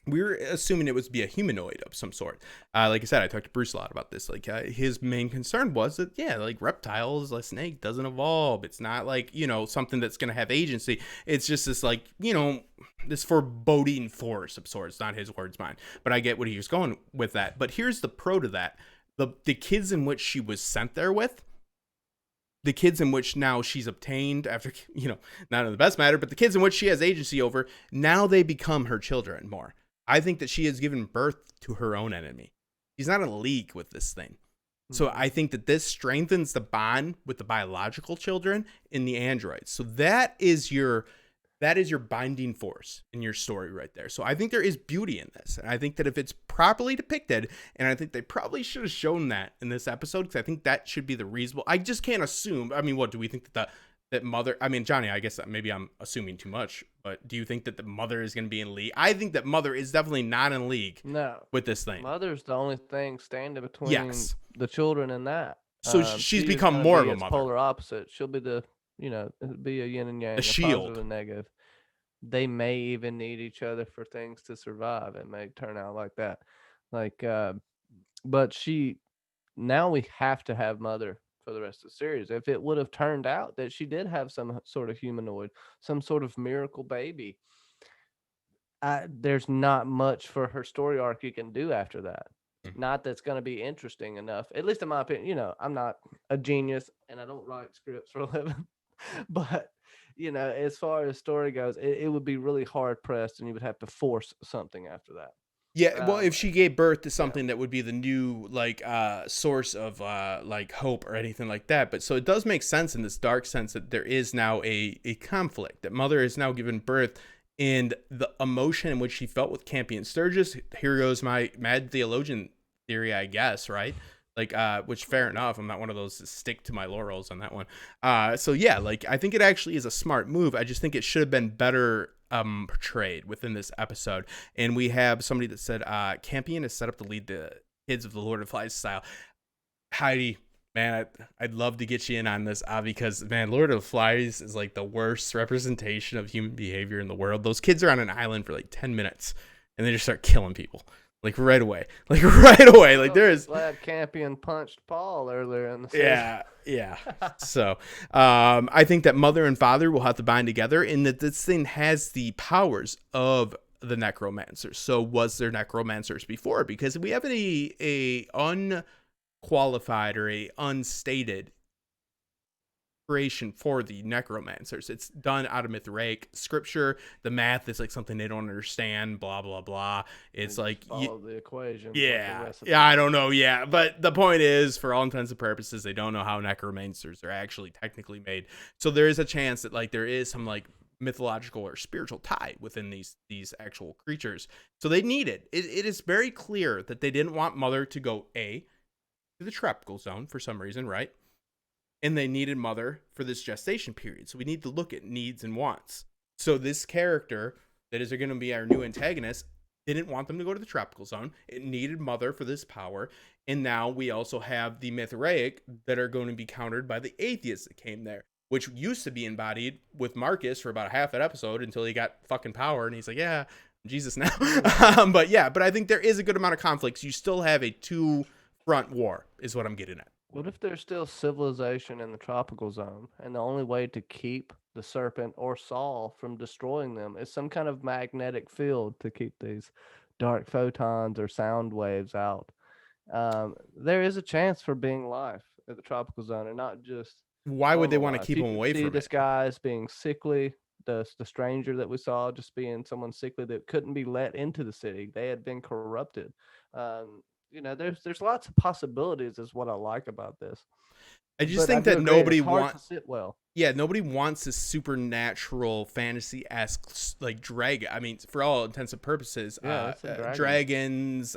We were assuming it would be a humanoid of some sort. Like I said, I talked to Bruce a lot about this. Like his main concern was that, yeah, like reptiles, a snake doesn't evolve. It's not like, something that's going to have agency. It's just this like, this foreboding force of sorts, not his words, mine. But I get what he was going with that. But here's the pro to that. The kids in which she was sent there with, the kids in which now she's obtained after, not in the best matter, but the kids in which she has agency over, now they become her children more. I think that she has given birth to her own enemy. She's not in a league with this thing. So I think that this strengthens the bond with the biological children in the androids. So that is your binding force in your story right there. So I think there is beauty in this. And I think that if it's properly depicted, and I think they probably should have shown that in this episode, because I think that should be the reasonable. I just can't assume. I mean, what do we think that mother? I mean, Johnny, I guess maybe I'm assuming too much, but do you think that the mother is going to be in league? I think that mother is definitely not in league.
No,
with this thing.
Mother's the only thing standing between the children and that.
So she's become more of a mother.
Polar opposite. She'll be the it'd be a yin and yang,
a shield,
positive and negative. They may even need each other for things to survive. It may turn out like that. But now we have to have mother for the rest of the series. If it would have turned out that she did have some sort of humanoid, some sort of miracle baby, there's not much for her story arc you can do after that. Not that's going to be interesting enough, at least in my opinion. I'm not a genius and I don't write scripts for a living, but as far as story goes, it would be really hard pressed and you would have to force something after that.
Yeah, well, if she gave birth to something that would be the new source of hope or anything like that. But so it does make sense in this dark sense that there is now a conflict, that mother is now given birth, and the emotion in which she felt with Campion Sturgis. Here goes my mad theologian theory, I guess, right? Which fair enough. I'm not one of those to stick to my laurels on that one. So yeah, I think it actually is a smart move. I just think it should have been better portrayed within this episode. And we have somebody that said Campion is set up to lead the kids of the Lord of Flies style. Heidi, man, I'd love to get you in on this, because man, Lord of Flies is like the worst representation of human behavior in the world. Those kids are on an island for 10 minutes and they just start killing people. Right away. There is.
Glad Campion punched Paul earlier in the season.
Yeah. So, I think that mother and father will have to bind together, and that this thing has the powers of the necromancers. So, was there necromancers before? Because we have a unqualified or a unstated creation for the necromancers. It's done out of Mithraic scripture. The math is something they don't understand, blah blah blah. It's
follow the equation.
Yeah, I don't know. Yeah, but the point is, for all intents and purposes, they don't know how necromancers are actually technically made. So there is a chance that there is some mythological or spiritual tie within these actual creatures. So they need it. It is very clear that they didn't want mother to go to the tropical zone for some reason, right? And they needed mother for this gestation period. So we need to look at needs and wants. So this character that is going to be our new antagonist didn't want them to go to the tropical zone. It needed mother for this power. And now we also have the Mithraic that are going to be countered by the atheists that came there, which used to be embodied with Marcus for about half an episode until he got fucking power. And he's like, yeah, I'm Jesus now. But I think there is a good amount of conflicts. You still have a two front war is what I'm getting at.
What if there's still civilization in the tropical zone, and the only way to keep the serpent or Saul from destroying them is some kind of magnetic field to keep these dark photons or sound waves out? There is a chance for being life at the tropical zone, and not just
Why would they
normal
want to
life.
keep
You
them
could
away
see
from
this
it?
guy as being sickly. The stranger that we saw just being someone sickly that couldn't be let into the city. They had been corrupted. There's lots of possibilities. Is what I like about this.
I just
But I
think
do
that
agree, it's
nobody
hard
want
to sit well.
yeah, nobody wants a supernatural fantasy-esque like dragon. I mean, for all intents and purposes,
Yeah, it's a dragon.
dragons.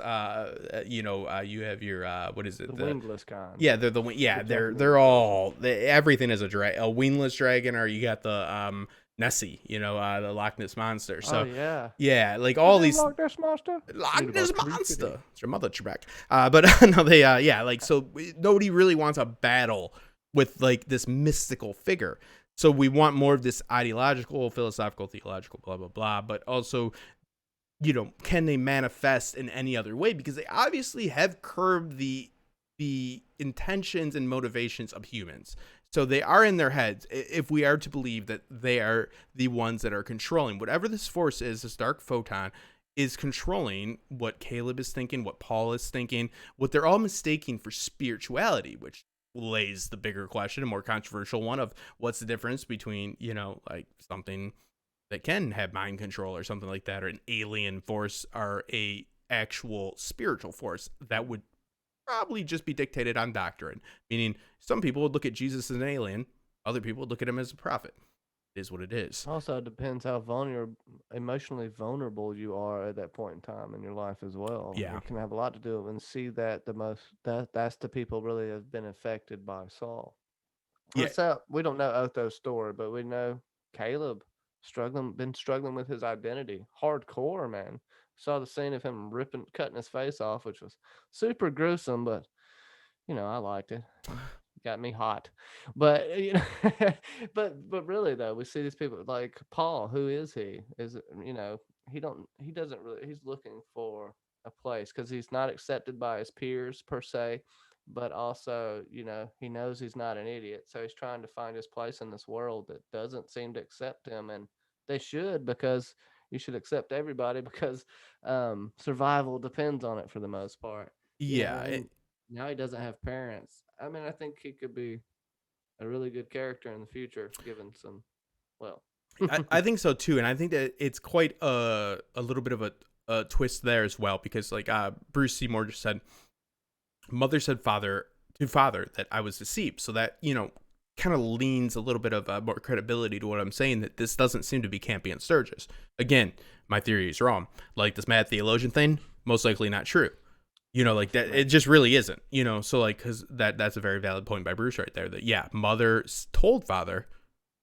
You have your what is it?
The wingless kind.
Yeah, they're the wing. Yeah,
The
they're
Japanese
all everything is a wingless dragon, or you got the Nessie, the Loch Ness monster. So
yeah.
yeah, like all these
Loch Ness monster.
Loch
Need
Ness
about
monster.
350.
It's your mother, Trebek. But no, they like so nobody really wants a battle with like this mystical figure. So we want more of this ideological, philosophical, theological, blah blah blah. But also, can they manifest in any other way? Because they obviously have curbed the intentions and motivations of humans. So they are in their heads, if we are to believe that they are the ones that are controlling whatever this force is. This dark photon is controlling what Caleb is thinking, what Paul is thinking, what they're all mistaking for spirituality, which lays the bigger question, a more controversial one, of what's the difference between, like something that can have mind control or something like that, or an alien force, or a actual spiritual force that would probably just be dictated on doctrine. Meaning, some people would look at Jesus as an alien, other people would look at him as a prophet. It is what it is.
Also, it depends how emotionally vulnerable you are at that point in time in your life as well.
Yeah.
It can have a lot to do with, and see that that's the people really have been affected by Saul.
Yeah.
We don't know Otho's story, but we know Caleb been struggling with his identity hardcore, man. Saw the scene of him cutting his face off, which was super gruesome, but I liked it. Got me hot. But but really though, we see these people like Paul. Who is he? Is it, he doesn't really, he's looking for a place because he's not accepted by his peers per se, but also he knows he's not an idiot, so he's trying to find his place in this world that doesn't seem to accept him. And they should, because you should accept everybody, because survival depends on it for the most part.
Yeah.
Now he doesn't have parents. I mean, I think he could be a really good character in the future, given some,
I think so too, and I think that it's quite a little bit of a twist there as well, because like Bruce Seymour just said, mother said father that I was deceived, so that kind of leans a little bit of more credibility to what I'm saying, that this doesn't seem to be campy and Sturgis. Again, my theory is wrong. Like this mad theologian thing, most likely not true. Like that, it just really isn't, so like, because that's a very valid point by Bruce right there, that mother told father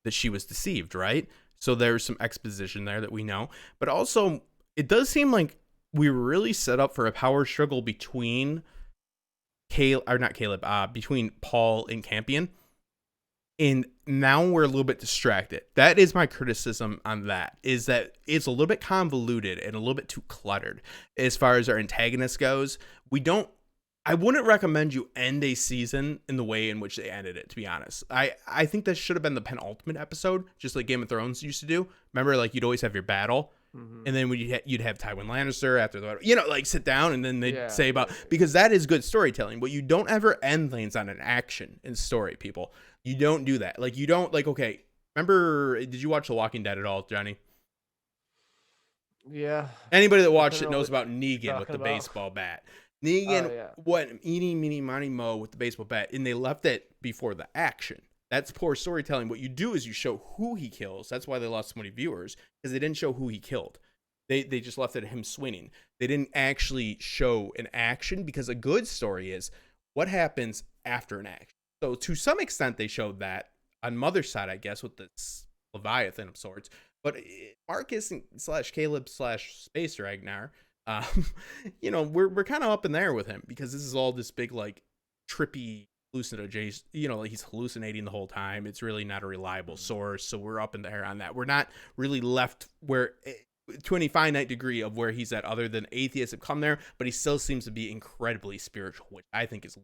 that she was deceived, right? So there's some exposition there that we know, but also it does seem like we were really set up for a power struggle between between Paul and Campion, and now we're a little bit distracted. That is my criticism on that, is that it's a little bit convoluted and a little bit too cluttered as far as our antagonist goes. I wouldn't recommend you end a season in the way in which they ended it, to be honest. I think that should have been the penultimate episode, just like Game of Thrones used to do. Remember, like, you'd always have your battle, and then you'd have Tywin Lannister after the battle, like, sit down, and then they'd say about, because that is good storytelling, but you don't ever end things on an action in story, people. You don't do that. Like, you don't, like, okay, remember, did you watch The Walking Dead at all, Johnny?
Yeah.
Anybody that watched it knows about Negan with the baseball bat. Negan, eating meeny miny mo with the baseball bat, and they left it before the action. That's poor storytelling. What you do is you show who he kills. That's why they lost so many viewers, because they didn't show who he killed. They just left it at him swinging. They didn't actually show an action, because a good story is what happens after an action. So to some extent, they showed that on Mother's side, I guess, with this Leviathan of sorts. But Marcus / Caleb / Space Ragnar, we're kind of up in there with him, because this is all this big, like, trippy hallucinogen, like he's hallucinating the whole time. It's really not a reliable source, so we're up in there on that. We're not really left where to any finite degree of where he's at, other than atheists have come there, but he still seems to be incredibly spiritual, which I think is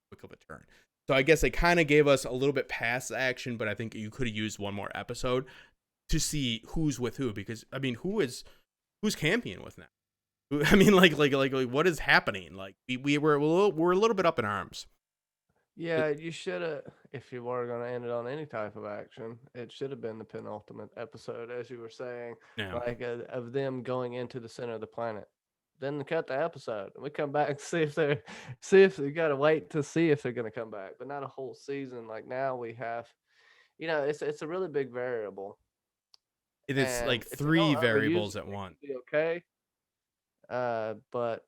quick of a turn. So I guess they kind of gave us a little bit past the action, but I think you could have used one more episode to see who's with who, because I mean, who's camping with now? I mean, like what is happening? Like we're a little bit up in arms.
Yeah, you should have, if you were going to end it on any type of action, it should have been the penultimate episode, as you were saying,
Yeah.
like of them going into the center of the planet. Then cut the episode, and we come back and see if you got to wait to see if they're going to come back, but not a whole season. Like now we have, it's a really big variable,
It is
and
like
if they don't
3
overuse
variables
it,
at
it
once.
could be okay. But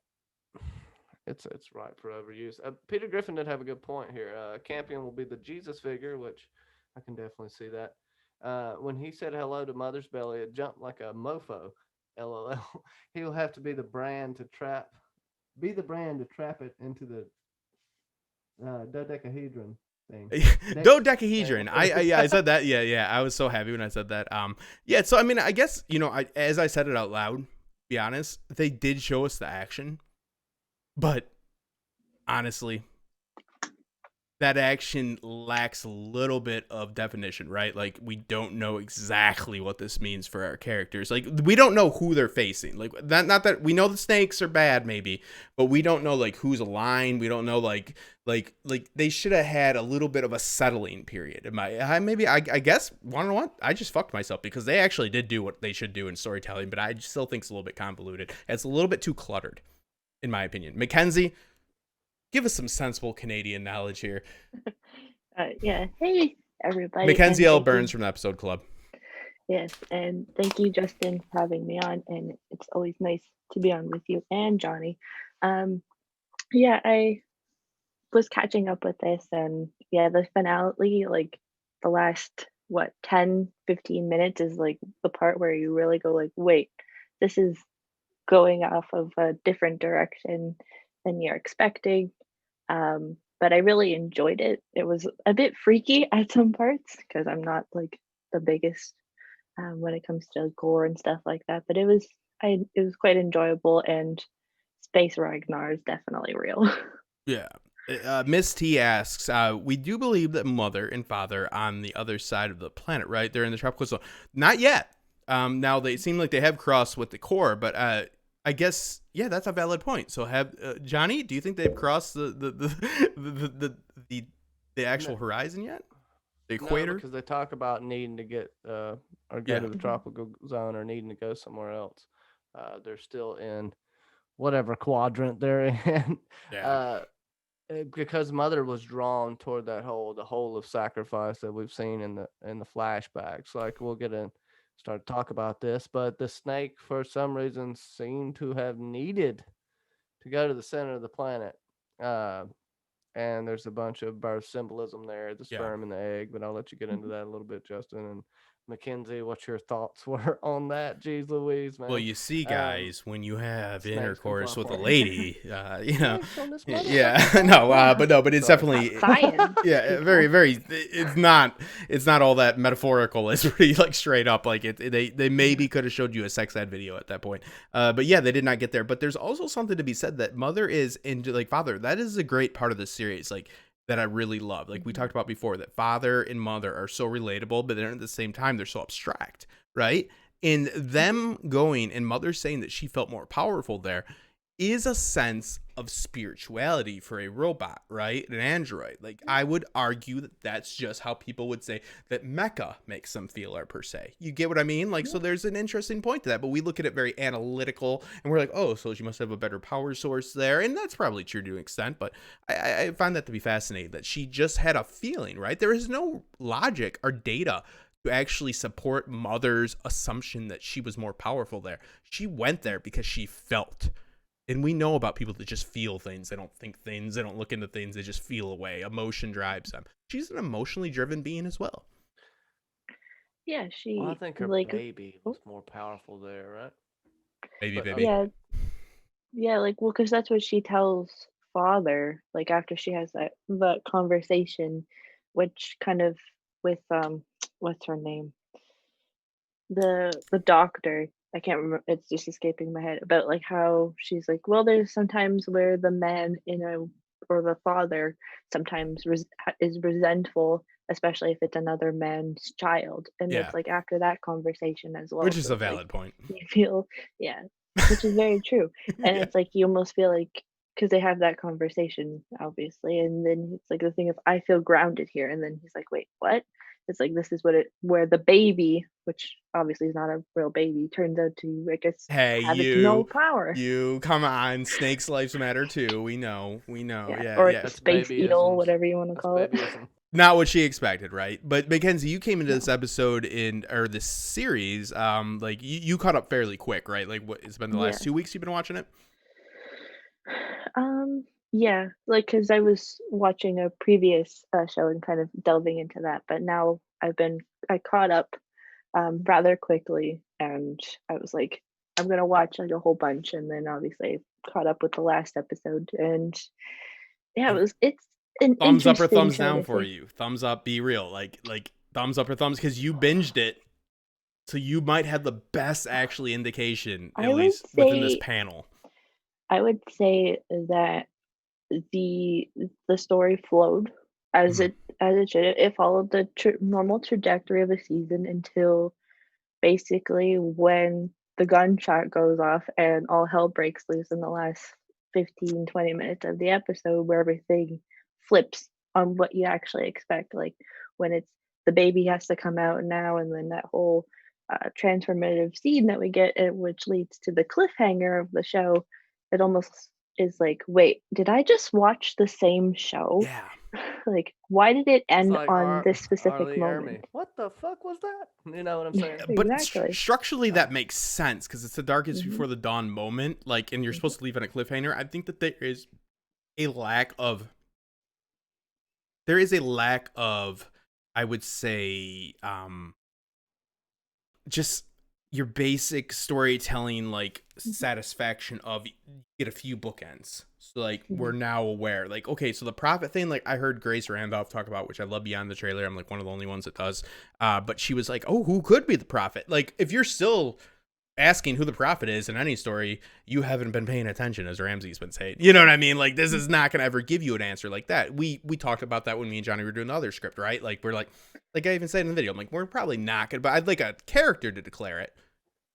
it's right for overuse. Peter Griffin did have a good point here. Campion will be the Jesus figure, which I can definitely see that. When he said hello to Mother's Belly, it jumped like a mofo. LOL. He will have to be the brand to trap it into the dodecahedron thing.
Dodecahedron. I said that. Yeah. I was so happy when I said that. Yeah. So I mean, I guess as I said it out loud, be honest, they did show us the action, but honestly, that action lacks a little bit of definition, right? Like, we don't know exactly what this means for our characters. Like, we don't know who they're facing. Like, not that we know the snakes are bad, maybe, but we don't know like who's aligned. We don't know like they should have had a little bit of a settling period. I guess, want to know what? I just fucked myself, because they actually did do what they should do in storytelling, but I still think it's a little bit convoluted. It's a little bit too cluttered, in my opinion. Mackenzie, give us some sensible Canadian knowledge here.
Yeah. Hey, everybody.
Mackenzie L. Burns from the Episode Club.
Yes, and thank you, Justin, for having me on. And it's always nice to be on with you and Johnny. Yeah, I was catching up with this, and yeah, the finale, like the last 10-15 minutes is like the part where you really go like, wait, this is going off of a different direction than you're expecting. But I really enjoyed it. It was a bit freaky at some parts, because I'm not like the biggest when it comes to gore and stuff like that. But it was quite enjoyable, and Space Ragnar is definitely real.
Yeah. Miss T asks, we do believe that mother and father on the other side of the planet, right? They're in the tropical zone. Not yet. Now they seem like they have crossed with the core, but I guess, yeah, that's a valid point. So have Johnny, do you think they've crossed the actual horizon yet? The equator?
No, because they talk about needing to get or go to the tropical zone, or needing to go somewhere else. They're still in whatever quadrant they're in.
Yeah.
Because mother was drawn toward the whole of sacrifice that we've seen in the flashbacks. Like, we'll get in start to talk about this, but the snake for some reason seemed to have needed to go to the center of the planet. And there's a bunch of birth symbolism there, the sperm and the egg, but I'll let you get into that a little bit, Justin. And Mackenzie, what your thoughts were on that? Jeez Louise, man.
Well, you see, guys, when you have intercourse with a lady, but it's definitely, very, very, it's not all that metaphorical. It's pretty like straight up. Like they maybe could have showed you a sex ed video at that point. But yeah, they did not get there. But there's also something to be said that mother is into like father. That is a great part of the series. Like, that I really love. Like we talked about before, that father and mother are so relatable, but then at the same time, they're so abstract, right? And them going and mother saying that she felt more powerful there is a sense of spirituality for a robot, right? An android. Like, I would argue that that's just how people would say that mecha makes them feel, or per se. You get what I mean? Like, so there's an interesting point to that, but we look at it very analytical, and we're like, oh, so she must have a better power source there, and that's probably true to an extent, but I find that to be fascinating, that she just had a feeling, right? There is no logic or data to actually support mother's assumption that she was more powerful there. She went there because she felt. And we know about people that just feel things. They don't think things. They don't look into things. They just feel away. Emotion drives them. She's an emotionally driven being as well.
Yeah,
I think her baby was more powerful there, right?
Baby.
Yeah, like, well, because that's what she tells father, like, after she has that conversation, which kind of with what's her name, the doctor, I can't remember, it's just escaping my head, about like how she's like, well, there's sometimes where the man or the father sometimes is resentful, especially if it's another man's child. And
Yeah,
it's like after that conversation as well.
which is
So
a
it's like
valid point.
you feel, yeah, which is very true. And
Yeah.
it's like you almost feel like, because they have that conversation, obviously, and then it's like the thing of, I feel grounded here, and then he's like, wait, what? It's like this is where the baby, which obviously is not a real baby, turns out to, I guess,
Hey,
have its no
you,
power.
come on. Snakes' lives matter too. We know.
Yeah,
Yeah,
or
yeah.
That's
space eel,
babyisms.
whatever you want to
That's
call it.
babyism.
Not what she expected, right? But Mackenzie, you came into
No.
this episode or this series, like you caught up fairly quick, right? Like what? It's been the last
Yeah.
2 weeks you've been watching it.
Yeah, like because I was watching a previous show and kind of delving into that, but now I caught up rather quickly, and I was like, I'm gonna watch like a whole bunch, and then obviously I caught up with the last episode, and yeah, it's an
Thumbs up or
interesting
thumbs
show
down
to
for
see.
you? Thumbs up, be real. Like thumbs up or thumbs because you binged it, so you might have the best actually indication at
I would
least within this
say
panel.
I would say that the the story flowed as
Mhm.
it should. It followed the normal trajectory of a season until basically when the gunshot goes off and all hell breaks loose in the last 15-20 minutes of the episode, where everything flips on what you actually expect, like when it's the baby has to come out now, and then that whole transformative scene that we get, which leads to the cliffhanger of the show. It almost is like, wait, did I just watch the same show?
Yeah.
Like, why did it
It's
end
like
on this specific
Arlie
moment?
Ermy. What the fuck was that? You know what I'm saying?
But
Exactly.
structurally that makes sense because it's the darkest
Mhm.
before the dawn moment, like, and you're supposed to leave on a cliffhanger. I think that there is a lack of I would say just your basic storytelling, like satisfaction of you get a few bookends. So like we're now aware, like, okay, so the prophet thing, like I heard Grace Randolph talk about, which I love beyond the trailer. I'm like one of the only ones that does. But she was like, oh, who could be the prophet? Like if you're still asking who the prophet is in any story, you haven't been paying attention, as Ramsey's been saying. You know what I mean? Like this is not gonna ever give you an answer like that. We talked about that when me and Johnny were doing the other script, right? Like we're like I even said in the video, I'm like, we're probably not gonna, but I'd like a character to declare it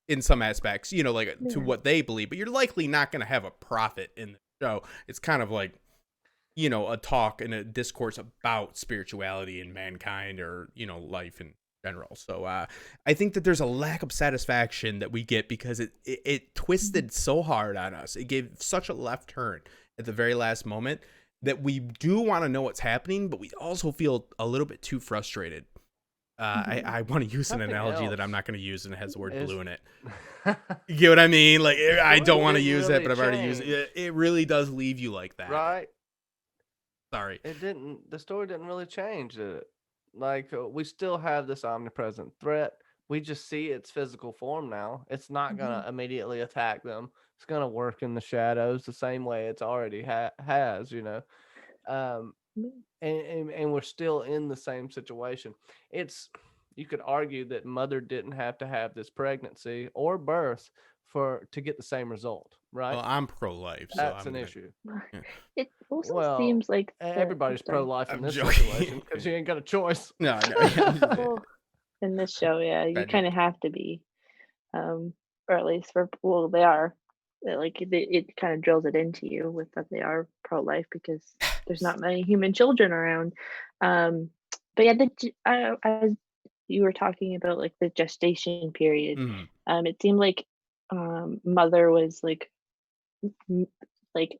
in some aspects, you know, like to what they believe, but you're likely not gonna have a prophet in the show. It's kind of like, you know, a talk and a discourse about spirituality and mankind, or, you know, life in general. So I think that there's a lack of satisfaction that we get because it twisted so hard on us. It gave such a left turn at the very last moment that we do want to know what's happening, but we also feel a little bit too frustrated. I want to use an
Something
analogy that
else
I'm not going to use, and it has the word
is-
blue in it. You get what I mean? Like I don't want to
didn't
use it,
really
but I've already used
change.
it. It really does leave you like that.
Right?
Sorry.
It didn't. The story didn't really change, did it? Like we still have this omnipresent threat. We just see its physical form now. It's not gonna immediately attack them. It's gonna work in the shadows the same way it's already has. You know, and we're still in the same situation. It's, you could argue that mother didn't have to have this pregnancy or birth to get the same result, right?
Well, I'm pro-life, so
That's
I'm
an
gonna,
issue.
yeah.
It also
Well,
seems like
everybody's
sorry.
pro-life in
I'm
this
joking.
situation because you ain't got a choice.
No, no.
Well, in this show, yeah, you
Bad
kind of
joke.
have to be, or at least for, well, they are. Like it kind of drills it into you with that they are pro-life because there's not many human children around. But yeah, as you were talking about like the gestation period,
Mhm.
it seemed like mother was like like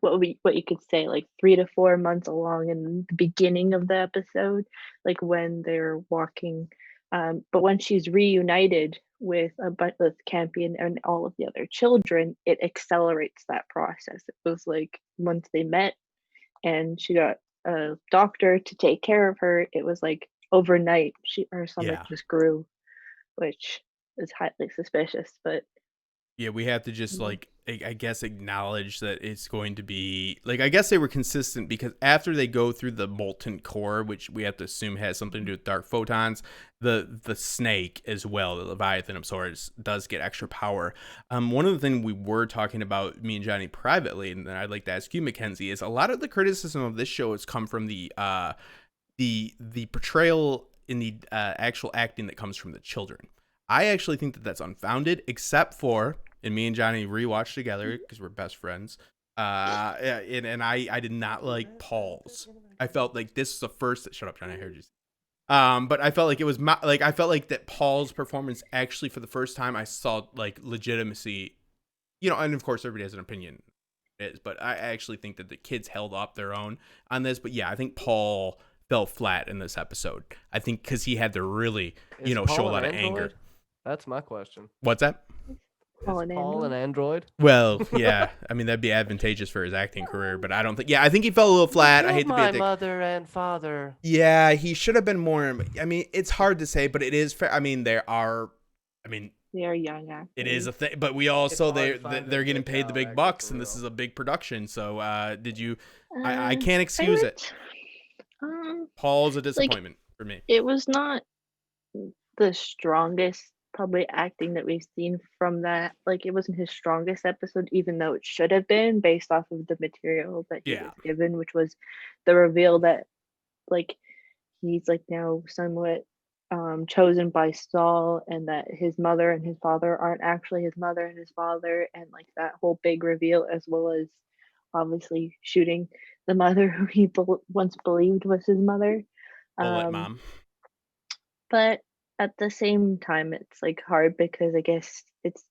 what you could say, like 3 to 4 months along in the beginning of the episode, like when they're walking. But when she's reunited with with Campion and all of the other children, it accelerates that process. It was like once they met and she got a doctor to take care of her, it was like overnight her stomach
Yeah.
just grew, which is highly suspicious. But
Yeah, we have to just
Mhm.
like I guess acknowledge that it's going to be like I guess they were consistent because after they go through the molten core, which we have to assume has something to do with dark photons, the snake as well, the Leviathan of Swords, does get extra power. One of the things we were talking about, me and Johnny privately, and then I'd like to ask you, Mackenzie, is a lot of the criticism of this show has come from the portrayal in the actual acting that comes from the children. I actually think that that's unfounded, except for, and me and Johnny rewatched together because we're best friends. And I did not like Paul's. I felt like this was the first. Shut up, Johnny. I heard you. But I felt like it was like I felt like that Paul's performance actually for the first time I saw like legitimacy. You know, and of course everybody has an opinion, but I actually think that the kids held up their own on this. But yeah, I think Paul fell flat in this episode. I think because he had to really,
Is
show
Paul
a lot
an
of anger.
android? That's my question.
What's that?
Paul
Is
an
Paul an android?
Well, yeah. I mean, that'd be advantageous for his acting career, but I don't think. Yeah, I think he fell a little flat. I hate to be
my
a dick.
mother and father.
Yeah, he should have been more. I mean, it's hard to say, but it is fair. I mean, there are. I mean,
They are young actors.
it is a thing, but we also
hard to
they're
find
they're
a
getting
good
paid the
child
big
actor
bucks,
for
and this
real.
is a big production. So, did you? I
Um,
can't excuse
I
it.
would-
Paul's a disappointment for me.
It was not the strongest probably acting that we've seen from that. Like, it wasn't his strongest episode, even though it should have been based off of the material that he
Yeah.
was given, which was the reveal that like he's like now somewhat chosen by Saul, and that his mother and his father aren't actually his mother and his father, and like that whole big reveal, as well as obviously shooting the mother who he once believed was his mother.
Bullet
Um,
mom.
but at the same time, it's like hard because I guess it's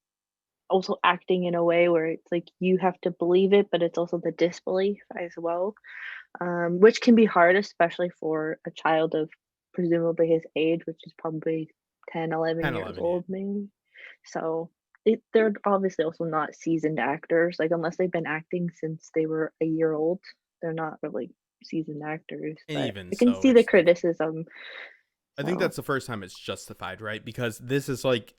also acting in a way where it's like you have to believe it, but it's also the disbelief as well, which can be hard, especially for a child of presumably his age, which is probably 10, 11
10,
years
11, yeah.
old, maybe. So they're obviously also not seasoned actors. Like, unless they've been acting since they were a year old, they're not really seasoned actors.
And
But
even
I can
so,
see the
it's like-
criticism.
I think
So,
that's the first time it's justified, right? Because this is like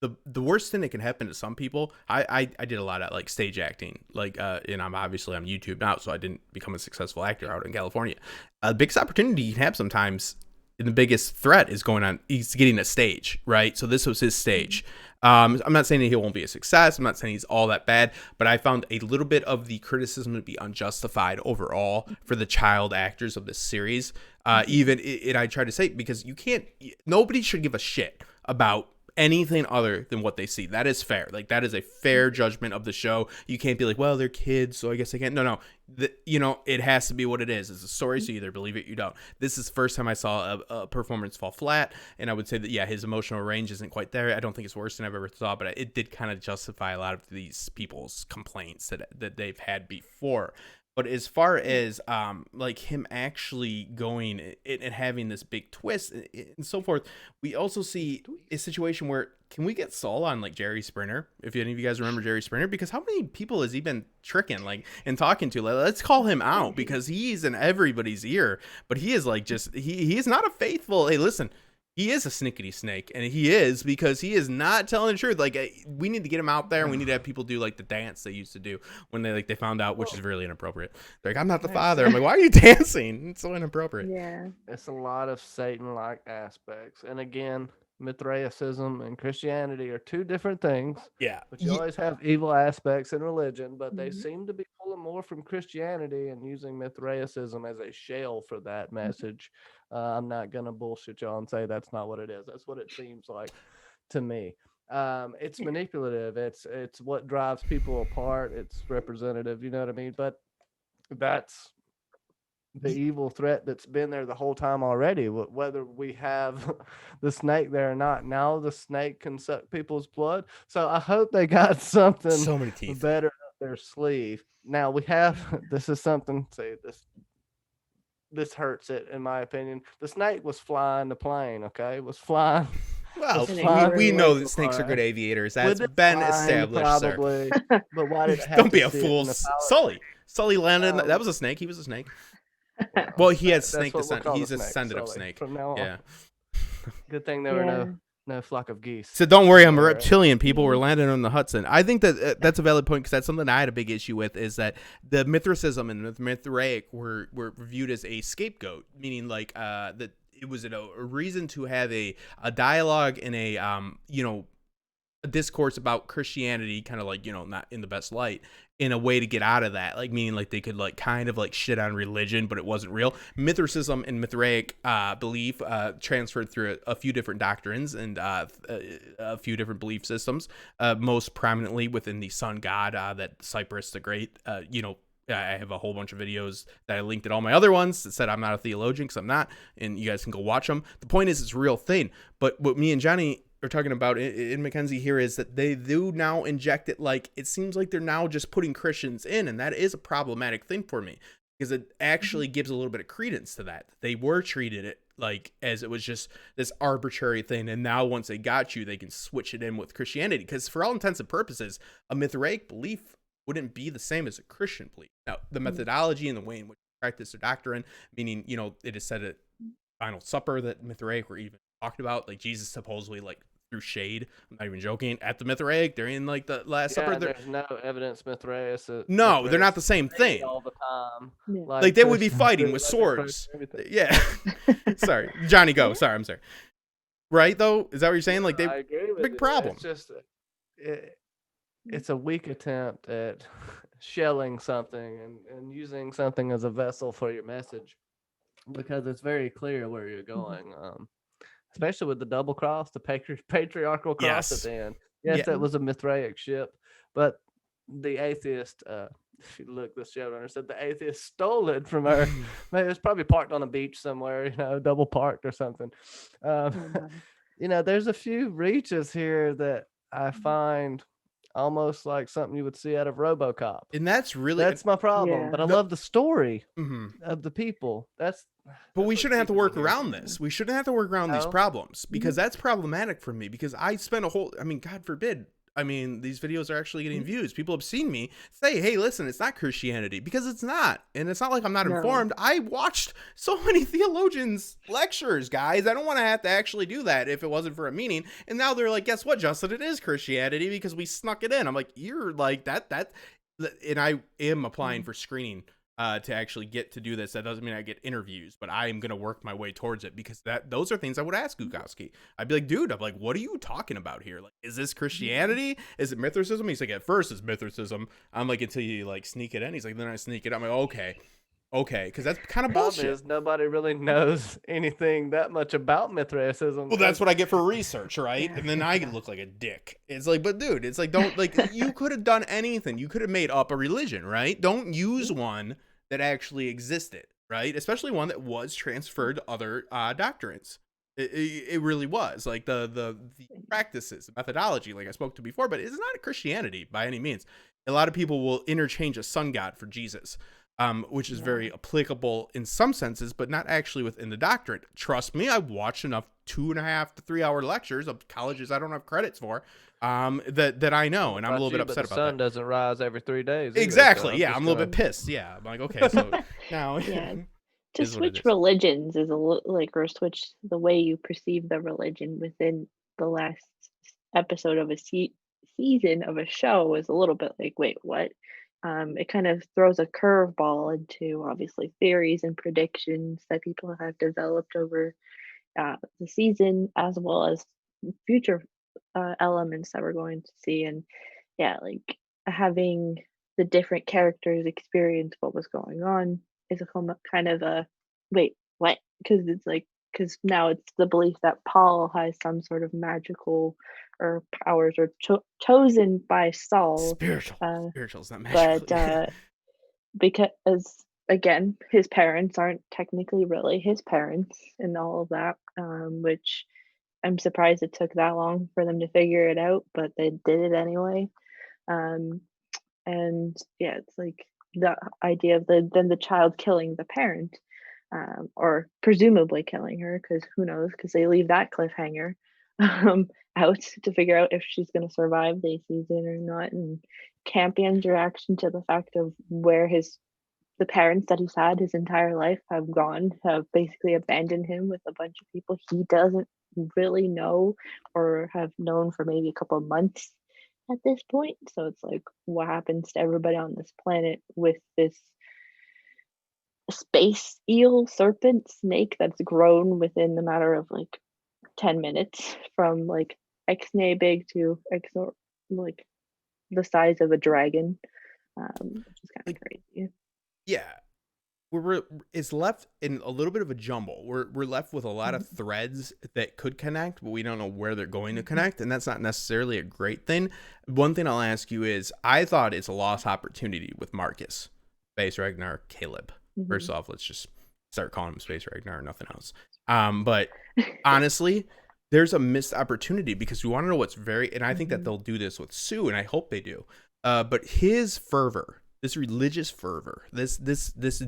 the worst thing that can happen to some people. I did a lot of like stage acting, like and I'm obviously on YouTube now, so I didn't become a successful actor out in California. The biggest opportunity you can have sometimes, and the biggest threat is he's getting a stage, right? So this was his stage. I'm not saying that he won't be a success. I'm not saying he's all that bad, but I found a little bit of the criticism to be unjustified overall for the child actors of this series. Even I try to say, because nobody should give a shit about anything other than what they see. That is fair. Like, that is a fair judgment of the show. You can't be like, well, they're kids, so I guess they can't. No. It has to be what it is. It's a story, so you either believe it or you don't. This is the first time I saw a performance fall flat, and I would say that, yeah, his emotional range isn't quite there. I don't think it's worse than I've ever thought, but it did kind of justify a lot of these people's complaints that they've had before. But as far as like him actually going and having this big twist and so forth, we also see a situation where, can we get Saul on like Jerry Springer? If any of you guys remember Jerry Springer, because how many people has he been tricking like and talking to? Like, let's call him out, because he's in everybody's ear, but he is like just he is not a faithful. Hey, listen. He is a snickety snake, and he is, because he is not telling the truth. Like, we need to get him out there, and we need to have people do like the dance they used to do when they found out, which is really inappropriate. They're like, I'm not the father. I'm like, why are you dancing? It's so inappropriate.
yeah.
It's a lot of Satan-like aspects, and again, Mithraicism and Christianity are two different things.
Yeah.
But you always have evil aspects in religion, but they
Mhm.
seem to be pulling more from Christianity and using Mithraicism as a shell for that message. I'm not going to bullshit y'all and say that's not what it is. That's what it seems like to me. It's manipulative. It's what drives people apart. It's representative, you know what I mean? But that's the evil threat that's been there the whole time already, whether we have the snake there or not. Now the snake can suck people's blood, so I hope they got something
So many teeth.
better up their sleeve. Now we have this is something, see, this hurts it, in my opinion. The snake was flying the plane, okay? Was flying.
Well,
It's flying
we know
away
that
from
snakes are
us.
good aviators. That's
With it
been
flying,
established, sir.
probably, but why did it have
Don't
to
be a
sit
fool.
in the
Sully. Sully landed. That was a snake. He was a snake. Well, he had
That's
snake
what we'll
descent.
call
He's
the
a descendant of
Sully
snake.
from now on.
Yeah.
Good thing there were no No flock of geese.
So don't worry, I'm a
Or-
reptilian. People were landing on the Hudson. I think that that's a valid point because that's something I had a big issue with. Is that the Mithricism and the Mithraic were viewed as a scapegoat, meaning like that it was a reason to have a dialogue and a a discourse about Christianity, kind of like not in the best light, in a way to get out of that, like meaning like they could like kind of like shit on religion, but it wasn't real. Mithricism and Mithraic belief transferred through a few different doctrines and a few different belief systems, most prominently within the sun god that Cyprus the Great, I have a whole bunch of videos that I linked at all my other ones that said I'm not a theologian because I'm not, and you guys can go watch them. The point is, it's a real thing. But what me and Johnny are talking about in Mackenzie here is that they do now inject it, like it seems like they're now just putting Christians in, and that is a problematic thing for me because it actually gives a little bit of credence to that. They were treated it like as it was just this arbitrary thing, and now once they got you, they can switch it in with Christianity because for all intents and purposes, a Mithraic belief wouldn't be the same as a Christian belief. Now, the methodology and the way in which you practice their doctrine, meaning, it is said at Final Supper that Mithraic were even talked about, like Jesus supposedly like threw shade, I'm not even joking, at the Mithraic during like the Last Supper.
There's no evidence Mithraeus.
No, they're not the same thing.
All the time.
Yeah.
Like they would be fighting with swords. Yeah. Sorry. Johnny, go. Sorry, I'm sorry. Right, though? Is that what you're saying? Like,
I agree with
big
you.
problem.
It's just, it's a weak attempt at shelling something and using something as a vessel for your message because it's very clear where you're going. Especially with the double cross, the patriarchal cross at the end. Yes, that was a Mithraic ship, but the atheist, if you look, the showrunner said the atheist stole it from her. Maybe it was probably parked on a beach somewhere, double parked or something. There's a few reaches here that I find almost like something you would see out of RoboCop.
And that's
my problem.
Yeah.
But I love the story
Mm-hmm.
of the people. But
we shouldn't have to work around this. We shouldn't have to work around these problems because that's problematic for me because I spent God forbid, these videos are actually getting views. People have seen me say, hey, listen, it's not Christianity, because it's not. And it's not like I'm not informed. I watched so many theologians lectures, guys. I don't want to have to actually do that if it wasn't for a meaning. And now they're like, guess what, Justin? It is Christianity because we snuck it in. I'm like, you're like that. And I am applying for screening to actually get to do this. That doesn't mean I get interviews, but I am going to work my way towards it because those are things I would ask Gukowski. I'd be like, dude, what are you talking about here? Like, is this Christianity? Is it Mithricism? He's like, at first it's Mithricism. I'm like, until you like sneak it in. He's like, then I sneak it. I'm like, okay, because that's kind of bullshit.
Is nobody really knows anything that much about Mithraism.
Well, that's what I get for research, right? And then I look like a dick. It's like, but dude, it's like, don't you could have done anything. You could have made up a religion, right? Don't use one that actually existed, right? Especially one that was transferred to other doctrines. It really was like the practices, the methodology, like I spoke to before, but it's not Christianity by any means. A lot of people will interchange a sun god for Jesus, which is very applicable in some senses, but not actually within the doctrine. Trust me, I've watched enough 2.5 to 3 hour lectures of colleges I don't have credits for, that I know, and I'm a little bit upset about that.
The sun doesn't rise every 3 days.
Exactly. So I'm a little bit pissed. Yeah. I'm like, okay, so now.
To switch religions is or switch the way you perceive the religion within the last episode of a season of a show is a little bit like, wait, what? It kind of throws a curveball into obviously theories and predictions that people have developed over the season, as well as future elements that we're going to see. And like having the different characters experience what was going on is a kind of a wait, what? Because now it's the belief that Paul has some sort of magical or powers or chosen by Saul.
Spiritual's not magical.
But because again, his parents aren't technically really his parents and all of that, which I'm surprised it took that long for them to figure it out, but they did it anyway. And it's like the idea of the child killing the parent, or presumably killing her, because who knows, because they leave that cliffhanger out to figure out if she's going to survive the season or not. And Campion's reaction to the fact of where the parents that he's had his entire life have basically abandoned him with a bunch of people he doesn't really know or have known for maybe a couple of months at this point. So it's like, what happens to everybody on this planet with this space eel serpent snake that's grown within the matter of like 10 minutes from like ixnay big to like the size of a dragon, which is kind of crazy.
Yeah. It's left in a little bit of a jumble. We're left with a lot of threads that could connect, but we don't know where they're going to connect, and that's not necessarily a great thing. One thing I'll ask you is, I thought it's a lost opportunity with Marcus, Space Ragnar, Caleb. First off, let's just start calling him Space Ragnar, nothing else. But honestly, there's a missed opportunity, because we want to know what's and I think that they'll do this with Sue, and I hope they do. But his fervor, this religious fervor, this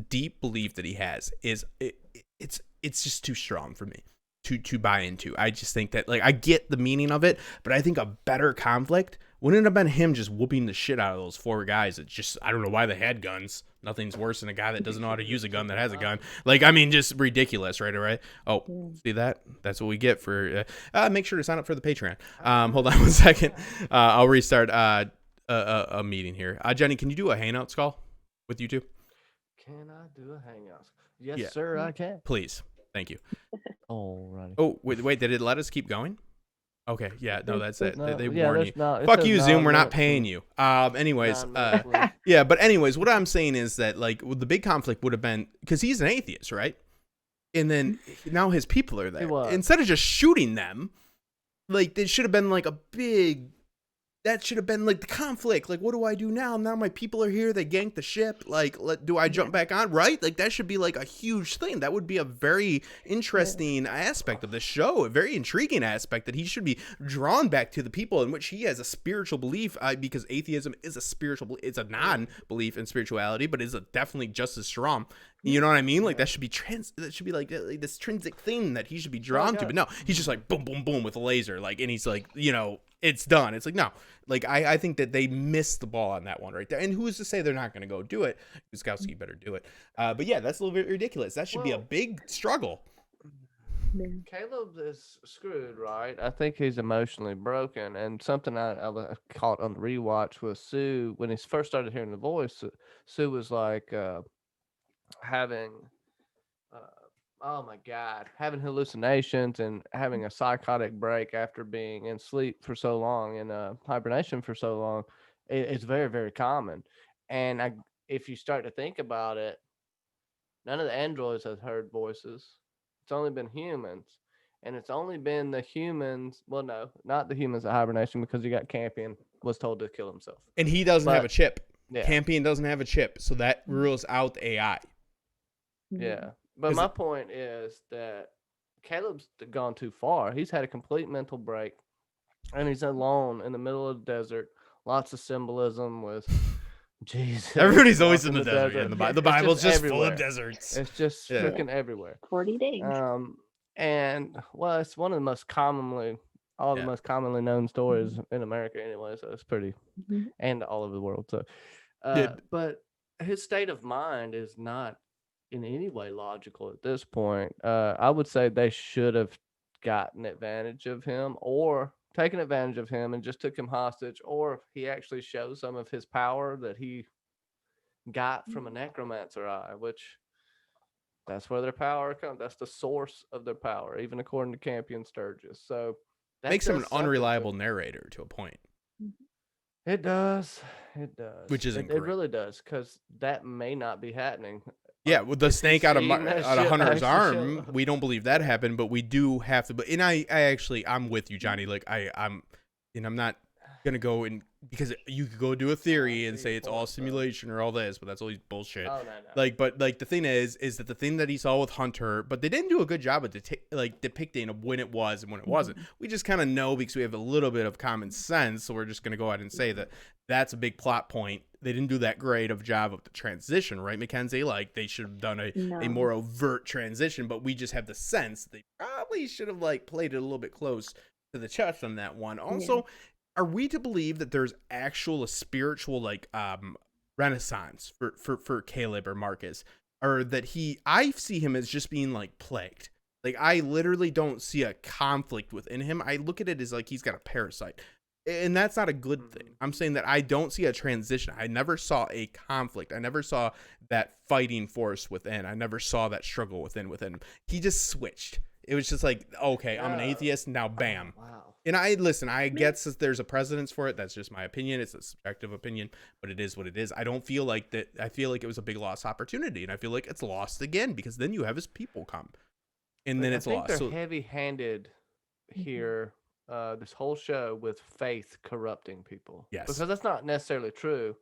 deep belief that he has it's just too strong for me to buy into. I just think that, like, I get the meaning of it, but I think a better conflict wouldn't have been him just whooping the shit out of those 4 guys that just, I don't know why they had guns. Nothing's worse than a guy that doesn't know how to use a gun that has a gun. Like, I mean, just ridiculous, right? All right. Oh, see that? That's what we get for. Make sure to sign up for the Patreon. Hold on 1 second. I'll restart a meeting here. Jenny, can you do a hangout call with you two?
Can I do a hangout? Yes, sir, I can.
Please. Thank you.
Alrighty.
Oh, wait, did it let us keep going? Okay, yeah, no, that's it.
No,
They
yeah,
warn you.
Fuck
you, Zoom, we're not paying you. Anyways, yeah, but anyways, what I'm saying is that, like, the big conflict would have been, because he's an atheist, right? And then now his people are there. Instead of just shooting them, like, there should have been, like, that should have been, like, the conflict. Like, what do I do now? Now my people are here. They ganked the ship. Like, do I jump back on? Right? Like, that should be, like, a huge thing. That would be a very interesting aspect of the show, a very intriguing aspect, that he should be drawn back to the people, in which he has a spiritual belief, because atheism is a spiritual, it's a non-belief in spirituality, but is definitely just as strong. You know what I mean? Like, that should be that should be like this intrinsic thing that he should be drawn to. But no, he's just like boom, boom, boom with a laser. Like, and he's like, you know, it's done. It's like, no, like, I think that they missed the ball on that one right there. And who's to say they're not going to go do it? Guzkowski better do it. But yeah, that's a little bit ridiculous. That should be a big struggle.
Caleb is screwed, right? I think he's emotionally broken. And something I caught on the rewatch was Sue, when he first started hearing the voice, Sue was like having oh my God, having hallucinations and having a psychotic break after being in sleep for so long, in hibernation for so long. It's very, very common. And if you start to think about it, none of the androids have heard voices. It's only been humans. And it's only been the humans. Well, no, not the humans at hibernation, because you got Campion was told to kill himself.
And he doesn't have a chip.
Yeah.
Campion doesn't have a chip. So that rules out the AI.
Yeah. But my point is that Caleb's gone too far. He's had a complete mental break, and he's alone in the middle of the desert. Lots of symbolism with Jesus.
Everybody's always in the desert. And the Bible's just
everywhere.
full of deserts.
It's just freaking everywhere.
40 days.
And well, it's one of the most commonly known stories in America anyway. So it's pretty, and all over the world. So, but his state of mind is not in any way logical at this point. I would say they should have gotten advantage of him, or taken advantage of him and just took him hostage, or he actually shows some of his power that he got from a necromancer eye, which that's where their power comes. That's the source of their power, even according to Campion Sturgis. So that
makes him an unreliable narrator to a point.
It does.
Which isn't great.
It really does, because that may not be happening.
Yeah, with the snake out of Hunter's arm, we don't believe that happened, but we do have to. And I'm with you, Johnny. Like, I'm not gonna go and, because you could go do a theory and say it's all simulation or all this, but that's always bullshit.
Oh, no.
Like, but like the thing is that the thing that he saw with Hunter, but they didn't do a good job of depicting of when it was and when it wasn't. We just kind of know, because we have a little bit of common sense, so we're just gonna go ahead and say that that's a big plot point. They didn't do that great of a job of the transition, right, Mackenzie? Like, they should have done a more overt transition, but we just have the sense that they probably should have, like, played it a little bit close to the chest on that one. Also, are we to believe that there's a spiritual, like, renaissance for Caleb or Marcus, or that I see him as just being, like, plagued? Like, I literally don't see a conflict within him. I look at it as like he's got a parasite. And that's not a good thing. I'm saying that I don't see a transition. I never saw a conflict. I never saw that fighting force within. I never saw that struggle within him. He just switched. It was just like, okay, I'm an atheist, now bam.
Wow.
And I guess that there's a precedence for it. That's just my opinion. It's a subjective opinion, but it is what it is. I don't feel like that. I feel like it was a big lost opportunity, and I feel like it's lost again because then you have his people come, and then it's lost.
They're heavy-handed here, this whole show, with faith corrupting people.
Yes,
because that's not necessarily true.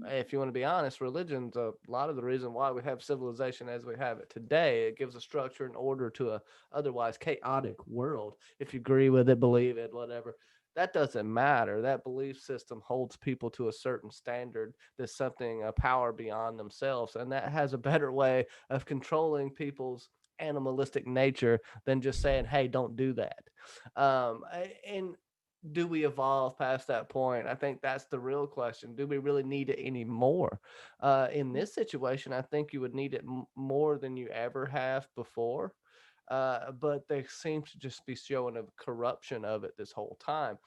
If you want to be honest, religion's a lot of the reason why we have civilization as we have it today. It gives a structure and order to a otherwise chaotic world. If you agree with it, believe it, whatever, that doesn't matter. That belief system holds people to a certain standard. There's something, a power beyond themselves, and that has a better way of controlling people's animalistic nature than just saying, hey, don't do that. And do we evolve past that point? I think that's the real question. Do we really need it anymore? In this situation, I think you would need it more than you ever have before. But they seem to just be showing a corruption of it this whole time.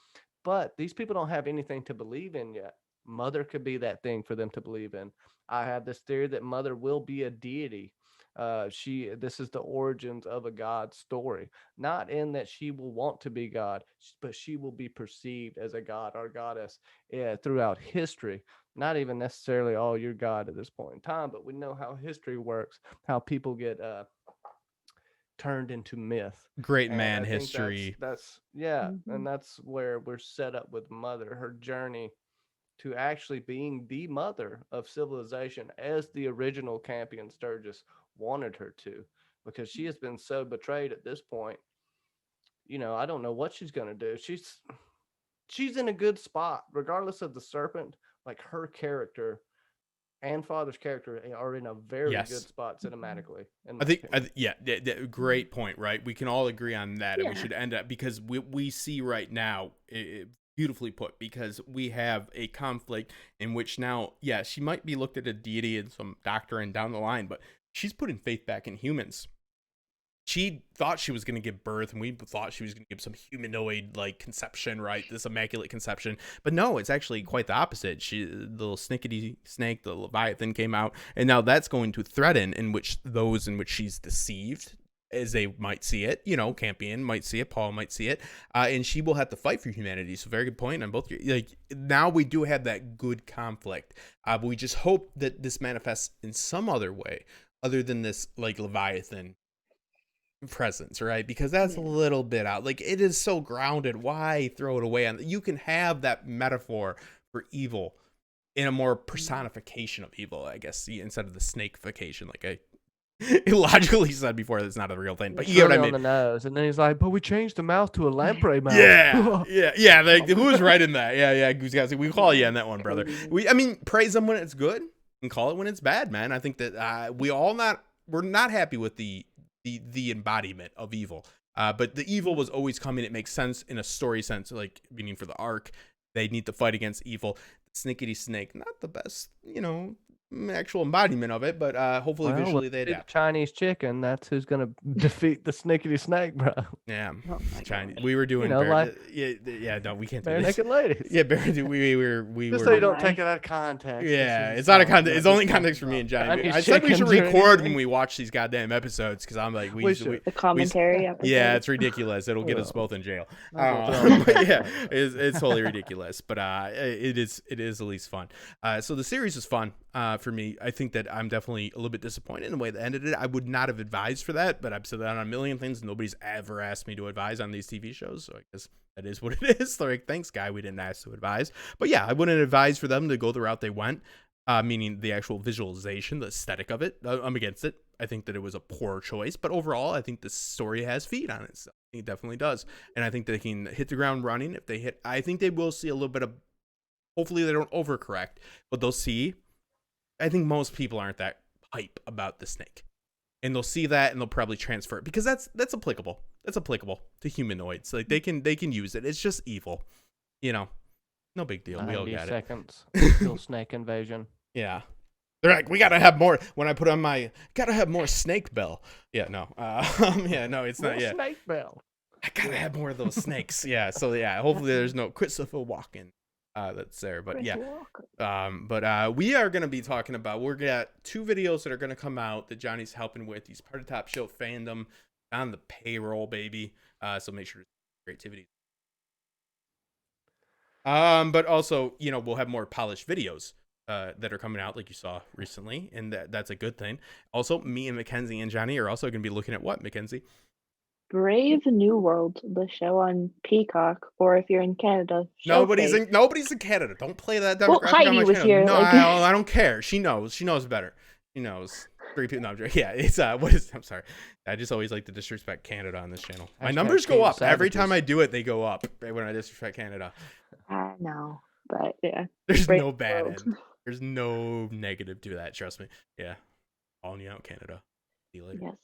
But these people don't have anything to believe in yet. Mother could be that thing for them to believe in. I have this theory that Mother will be a deity. This is the origins of a God story, not in that she will want to be God, but she will be perceived as a god or goddess throughout history. Not even necessarily all your God at this point in time, but we know how history works, how people get turned into myth.
Great man history.
That's and that's where we're set up with Mother, her journey to actually being the mother of civilization, as the original Campion Sturgis wanted her to, because she has been so betrayed at this point. I don't know what she's going to do. She's in a good spot, regardless of the serpent. Like, her character and Father's character are in a very good spot cinematically.
Great point, right? We can all agree on that, and we should end up, because we see right now, beautifully put, because we have a conflict in which now, she might be looked at a deity and some doctrine down the line, but she's putting faith back in humans. She thought she was going to give birth, and we thought she was going to give some humanoid like conception, right? This immaculate conception. But no, it's actually quite the opposite. The little snickety snake, the Leviathan, came out, and now that's going to threaten those in which she's deceived, as they might see it. Campion might see it, Paul might see it, and she will have to fight for humanity. So very good point on both. Like, now we do have that good conflict, but we just hope that this manifests in some other way other than this like Leviathan presence, right? Because that's a little bit out. Like, it is so grounded. Why throw it away? You can have that metaphor for evil in a more personification of evil, I guess, instead of the snakification, like I illogically said before. That's not a real thing, but you get what I mean.
On the nose, and then he's like, "But we changed the mouth to a lamprey mouth."
Yeah. Like, who's right in that? Yeah. Goose guys, we call you on that one, brother. Praise them when it's good and call it when it's bad, man. I think that we're not happy with the embodiment of evil, but the evil was always coming. It makes sense in a story sense, like meaning for the arc, they need to fight against evil. Snickety snake, not the best, actual embodiment of it, but hopefully visually they adapt.
Chinese chicken, that's who's gonna defeat the snickety snake, bro.
Yeah, Chinese.
God.
We were doing,
no,
we can't.
Bare naked ladies.
Yeah, we
Just
were.
So you don't take it out of context.
Yeah, it's not a context. It's only context for me and Johnny. I said we should record when we watch these goddamn episodes, because I'm like,
the commentary.
Yeah, it's ridiculous. It'll get us both in jail. But yeah, it's totally ridiculous. But it is at least fun. So the series is fun. For me, I think that I'm definitely a little bit disappointed in the way that ended it. I would not have advised for that, but I've said that on a million things. Nobody's ever asked me to advise on these TV shows, so I guess that is what it is. Like, thanks, guy, we didn't ask to advise. But yeah, I wouldn't advise for them to go the route they went, meaning the actual visualization, the aesthetic of it. I'm against it. I think that it was a poor choice, but overall, I think the story has feet on it. So it definitely does, and I think they can hit the ground running. If they hit, I think they will see a little bit of. Hopefully, they don't overcorrect, but they'll see. I think most people aren't that hype about the snake, and they'll see that and they'll probably transfer it, because that's applicable. That's applicable to humanoids. Like, they can use it. It's just evil, no big deal. We all got
90 seconds. Still snake invasion.
Yeah. They're like, we gotta have more. When I put on my, gotta have more snake bell. Yeah, no, yeah, no, it's not. Yeah,
Snake bell.
I gotta have more of those snakes. Yeah, so yeah, hopefully there's no Christopher Walken that's there, but yeah. We are gonna be talking about. We're got 2 videos that are gonna come out that Johnny's helping with. He's part of Top Shelf Fandom on the payroll, baby. So make sure to creativity. But also, you know, we'll have more polished videos that are coming out, like you saw recently, and that's a good thing. Also, me and Mackenzie and Johnny are also going to be looking at what, Mackenzie?
Brave New World, the show on Peacock, or if you're in Canada,
Nobody's in Canada. Don't play that demographic
Heidi
on my
was
channel.
here,
No,
like-
I don't care. She knows better. She knows. 3 people. No, yeah, it's what is? I'm sorry. I just always like to disrespect Canada on this channel. My numbers go up every time I do it. They go up right when I disrespect Canada.
I know, but yeah.
There's
Brave
no bad
World.
end. There's no negative to that. Trust me. Yeah, calling you out, Canada. See you later.
Yes.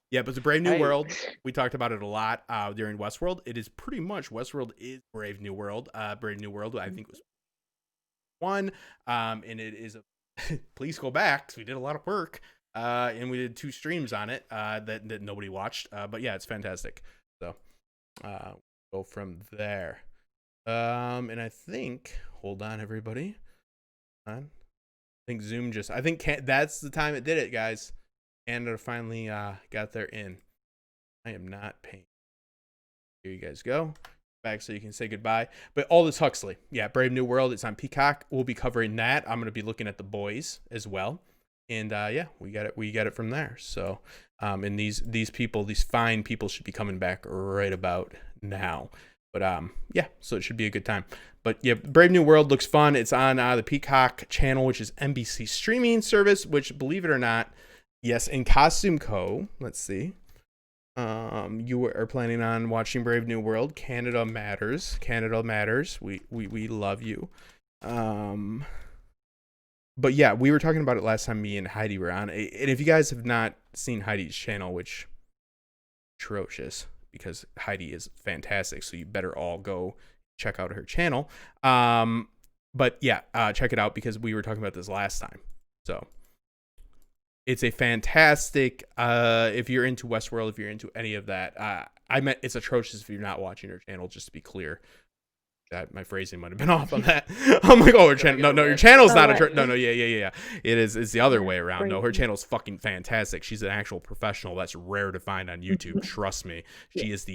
Yeah, but the Brave New
Hey.
World, we talked about it a lot during Westworld. It is pretty much Westworld is Brave New World. Brave New World, I think was 1, and it is a. Please go back because we did a lot of work, and we did 2 streams on it that nobody watched. But yeah, it's fantastic. So go from there. And I think, hold on, everybody. Hold on. I think Zoom just. I think that's the time it did it, guys. Canada finally got their in. I am not paying. Here you guys go. Back so you can say goodbye. But Aldous Huxley. Yeah, Brave New World. It's on Peacock. We'll be covering that. I'm going to be looking at The Boys as well. And yeah, we got it from there. So and these people, these fine people should be coming back right about now. But yeah, so it should be a good time. But yeah, Brave New World looks fun. It's on the Peacock channel, which is NBC streaming service, which, believe it or not, yes, in Costume Co. Let's see. You are planning on watching Brave New World. Canada matters. Canada matters. We love you. But yeah, we were talking about it last time me and Heidi were on. And if you guys have not seen Heidi's channel, which atrocious, because Heidi is fantastic, so you better all go check out her channel. But yeah, check it out because we were talking about this last time. So it's a fantastic, if you're into Westworld, if you're into any of that, I meant it's atrocious if you're not watching her channel, just to be clear. That my phrasing might have been off on that. I'm like, oh, her channel. No, your channel's not yeah. It is. It's the other way around. No, her channel's fucking fantastic. She's an actual professional. That's rare to find on YouTube. Trust me. She is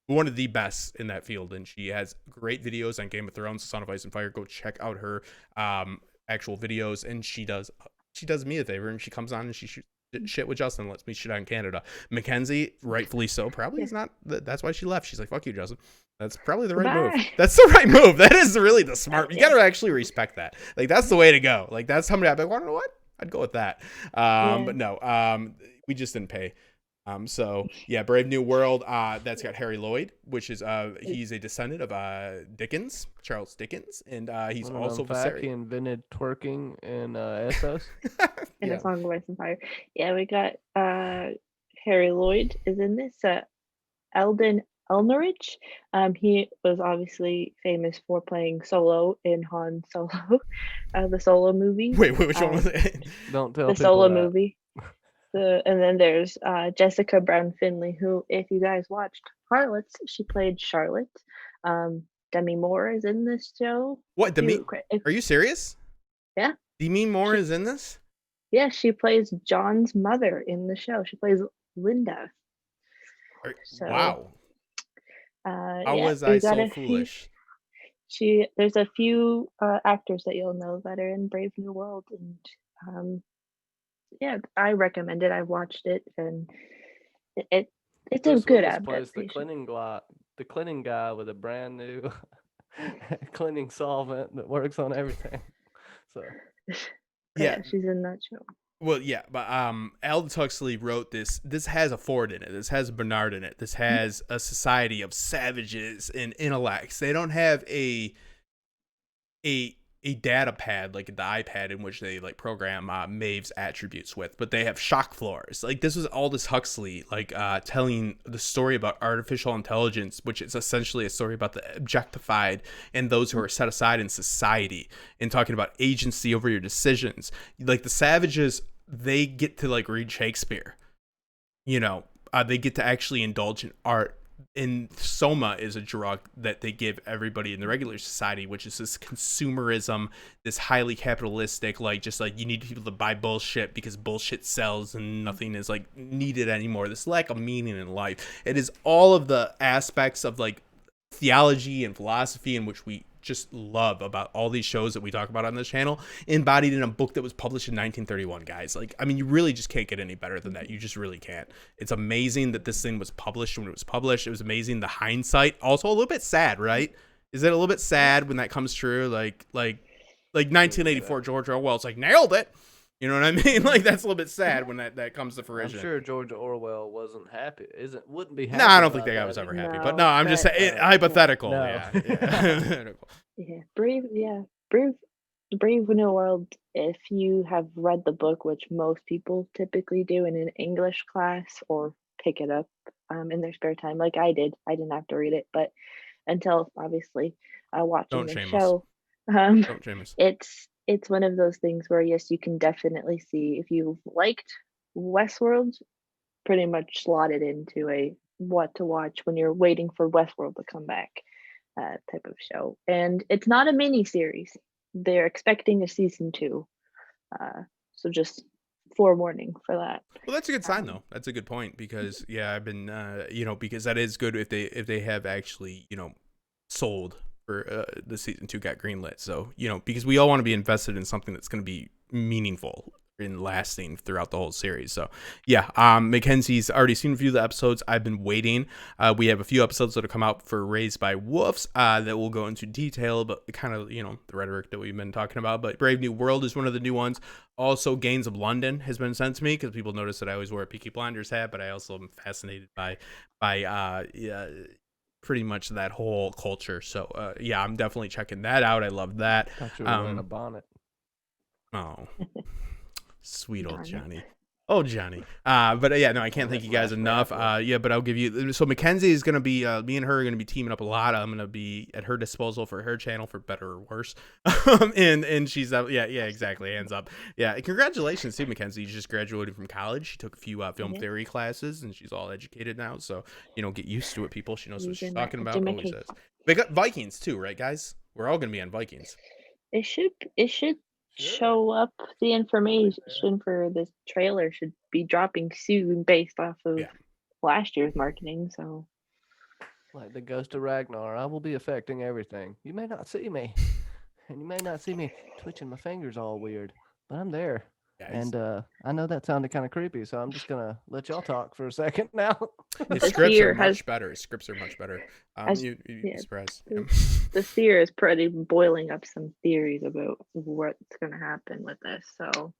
one of the best in that field, and she has great videos on Game of Thrones, Son of Ice and Fire. Go check out her actual videos, and she does me a favor, and she comes on and she shoots shit with Justin, lets me shit on Canada. Mackenzie, rightfully so, probably is not. That's why she left. She's like, fuck you, Justin. That's probably the right move. That's the right move. That is really the smart. You gotta actually respect that. Like, that's the way to go. Like, that's somebody I'd be like, well, you know what? I'd go with that. But no, we just didn't pay. So yeah, Brave New World. That's got Harry Lloyd, which is he's a descendant of Charles Dickens, and he's also
He invented twerking in Essos.
In A Song of Ice and Fire. Yeah, we got Harry Lloyd is in this. Eldon Elmerich. He was obviously famous for playing Solo in Han Solo, the Solo movie.
Wait, which one was it?
Don't tell
the
people
Solo
that.
movie. And then there's Jessica Brown Finley, who, if you guys watched Harlots, she played Charlotte. Demi Moore is in this show.
What, are you serious?
Yeah.
Demi Moore is in this?
Yeah, she plays John's mother in the show. She plays Lynda.
Wow. How
yeah,
was I so foolish?
There's a few actors that you'll know that are in Brave New World, and yeah, I recommend it. I watched it, and it's a good adaptation.
The cleaning guy with a brand new cleaning solvent that works on everything. So
yeah,
she's in that show.
Well, yeah, but Aldous Huxley wrote this. This has a Ford in it. This has Bernard in it. This has a society of savages and intellects. They don't have a a data pad, like the iPad, in which they like program Maeve's attributes with, but they have shock floors. Like this was Aldous Huxley, like telling the story about artificial intelligence, which is essentially a story about the objectified and those who are set aside in society, and talking about agency over your decisions. Like the savages, they get to like read Shakespeare, you know, they get to actually indulge in art. And soma is a drug that they give everybody in the regular society, which is this consumerism, this highly capitalistic, like just like you need people to buy bullshit because bullshit sells and nothing is like needed anymore. This lack of meaning in life. It is all of the aspects of like theology and philosophy in which we just love about all these shows that we talk about on this channel, embodied in a book that was published in 1931, guys. Like, I mean, you really just can't get any better than that. You just really can't. It's amazing that this thing was published when it was published. It was amazing. The hindsight, also a little bit sad, right? Is it a little bit sad when that comes true? Like 1984 George Orwell's like nailed it. You know what I mean? Like that's a little bit sad when that comes to fruition.
I'm sure George Orwell wasn't happy. Wouldn't be happy.
No, I don't think that guy was ever happy.
No,
but no, I'm just saying hypothetical.
No.
Yeah.
Yeah, Brave New World. If you have read the book, which most people typically do in an English class or pick it up in their spare time, like I did. I didn't have to read it, but until obviously watching the show,
Don't shame us.
it's one of those things where yes, you can definitely see if you've liked Westworld, pretty much slotted into a what to watch when you're waiting for Westworld to come back type of show. And it's not a mini series. They're expecting a season 2. So just forewarning for that.
Well, that's a good sign though. That's a good point because I've been because that is good if they have actually, sold for the season 2 got greenlit. So, because we all want to be invested in something that's going to be meaningful and lasting throughout the whole series. So Mackenzie's already seen a few of the episodes. I've been waiting. We have a few episodes that have come out for Raised by Wolves that will go into detail, but kind of, the rhetoric that we've been talking about. But Brave New World is one of the new ones. Also, Gains of London has been sent to me because people notice that I always wear a Peaky Blinders hat, but I also am fascinated by pretty much that whole culture. So I'm definitely checking that out. I love that.
I thought you were wearing a bonnet.
Oh. Sweet old Johnny. Oh, Johnny. But no, I can't thank you guys enough. But I'll give you. So Mackenzie is going to be, me and her are going to be teaming up a lot. I'm going to be at her disposal for her channel, for better or worse. And she's, exactly. Hands up. Yeah. Congratulations to Mackenzie. You just graduated from college. She took a few film theory classes and she's all educated now. So, get used to it, people. She knows what she's talking about. Always says. They got Vikings too, right, guys? We're all going to be on Vikings.
It should show up. The information for this trailer should be dropping soon based off of last year's marketing. So
like the Ghost of Ragnar, I will be affecting everything. You may not see me, and you may not see me twitching my fingers all weird, but I'm there. Guys. And I know that sounded kind of creepy, so I'm just gonna let y'all talk for a second now.
The scripts are much better. Scripts are much better. You'd be surprised.
The seer is pretty boiling up some theories about what's gonna happen with this. So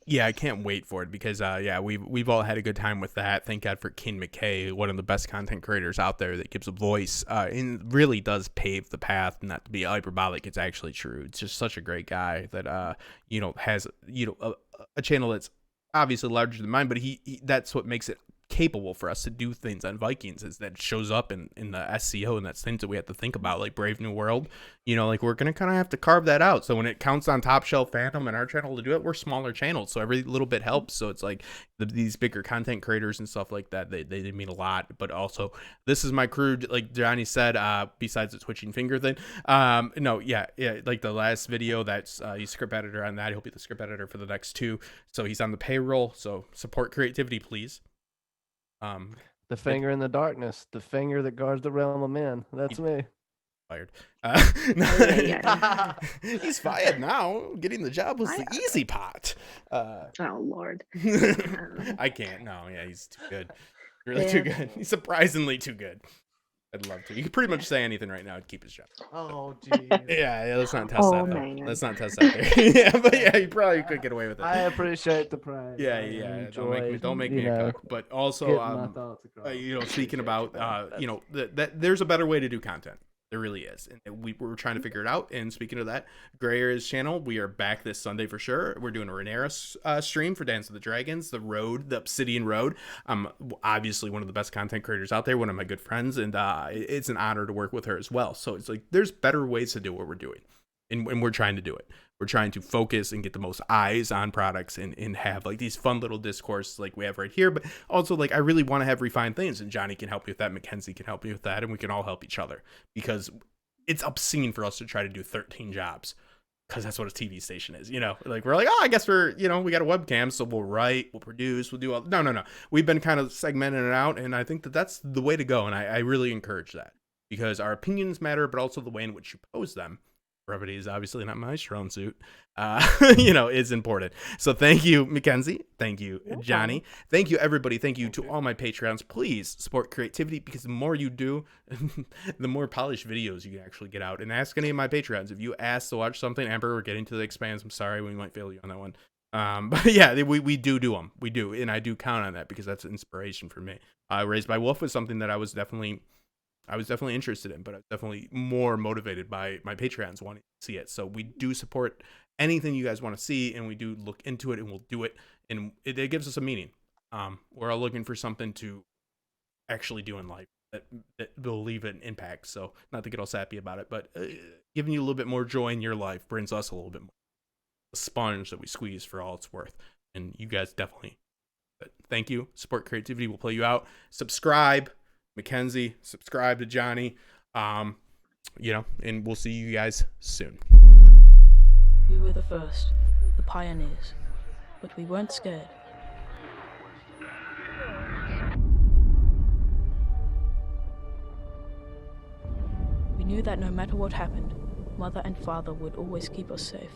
yeah, I can't wait for it because we've all had a good time with that. Thank God for King McKay, one of the best content creators out there that gives a voice and really does pave the path. Not to be hyperbolic, it's actually true. It's just such a great guy that has a channel that's obviously larger than mine, but he that's what makes it capable for us to do things on Vikings, is that it shows up in the SEO, and that's things that we have to think about, like Brave New World. Like we're gonna kind of have to carve that out. So when it counts on Top Shelf Fandom and our channel to do it, we're smaller channels, so every little bit helps. So it's like these bigger content creators and stuff like that, they mean a lot. But also, this is my crew, like Johnny said. Besides the twitching finger thing, like the last video, that's he's script editor on that. He'll be the script editor for the next 2, so he's on the payroll. So support creativity, please.
The finger in the darkness, the finger that guards the realm of men. That's me.
Fired. He's fired now. Getting the job was the easy part.
Oh Lord.
I can't. No, he's too good. Really too good. He's surprisingly too good. I'd love to. You could pretty much say anything right now to keep his job.
Oh, geez.
Yeah, let's not test that, though. Let's not test that there. But you probably could get away with it.
I appreciate the pride.
Yeah. Don't make me a cook. But also, speaking about, that there's a better way to do content. There really is. And we're trying to figure it out. And speaking of that, Gray Area's channel, we are back this Sunday for sure. We're doing a Rhaenyra stream for Dance of the Dragons, the Obsidian Road. I'm obviously one of the best content creators out there, one of my good friends, and it's an honor to work with her as well. So it's like there's better ways to do what we're doing. And we're trying to do it. We're trying to focus and get the most eyes on products and have like these fun little discourse like we have right here. But also like I really want to have refined things, and Johnny can help me with that. Mackenzie can help me with that. And we can all help each other, because it's obscene for us to try to do 13 jobs, because that's what a TV station is. Like we're like, oh, I guess we got a webcam. So we'll write, we'll produce, we'll do all. No. We've been kind of segmenting it out. And I think that's the way to go. And I really encourage that, because our opinions matter, but also the way in which you pose them. Brevity is obviously not my strong suit, is important. So thank you, Mackenzie. Thank you, Johnny. Thank you, everybody. Thank you to all my Patreons. Please support creativity, because the more you do, the more polished videos you can actually get out. And ask any of my Patreons. If you ask to watch something, Amber, we're getting to the expands. I'm sorry, we might fail you on that one. But yeah, we do them. We do. And I do count on that, because that's inspiration for me. Raised by Wolf was something that I was definitely interested in, but I'm definitely more motivated by my Patreons wanting to see it. So we do support anything you guys want to see, and we do look into it, and we'll do it. And it gives us a meaning. We're all looking for something to actually do in life that will leave an impact. So not to get all sappy about it, but giving you a little bit more joy in your life brings us a little bit more. A sponge that we squeeze for all it's worth. And you guys definitely. But thank you. Support creativity. We'll play you out. Subscribe. Mackenzie, subscribe to Johnny, and we'll see you guys soon.
We were the first, the pioneers, but we weren't scared. We knew that no matter what happened, Mother and Father would always keep us safe.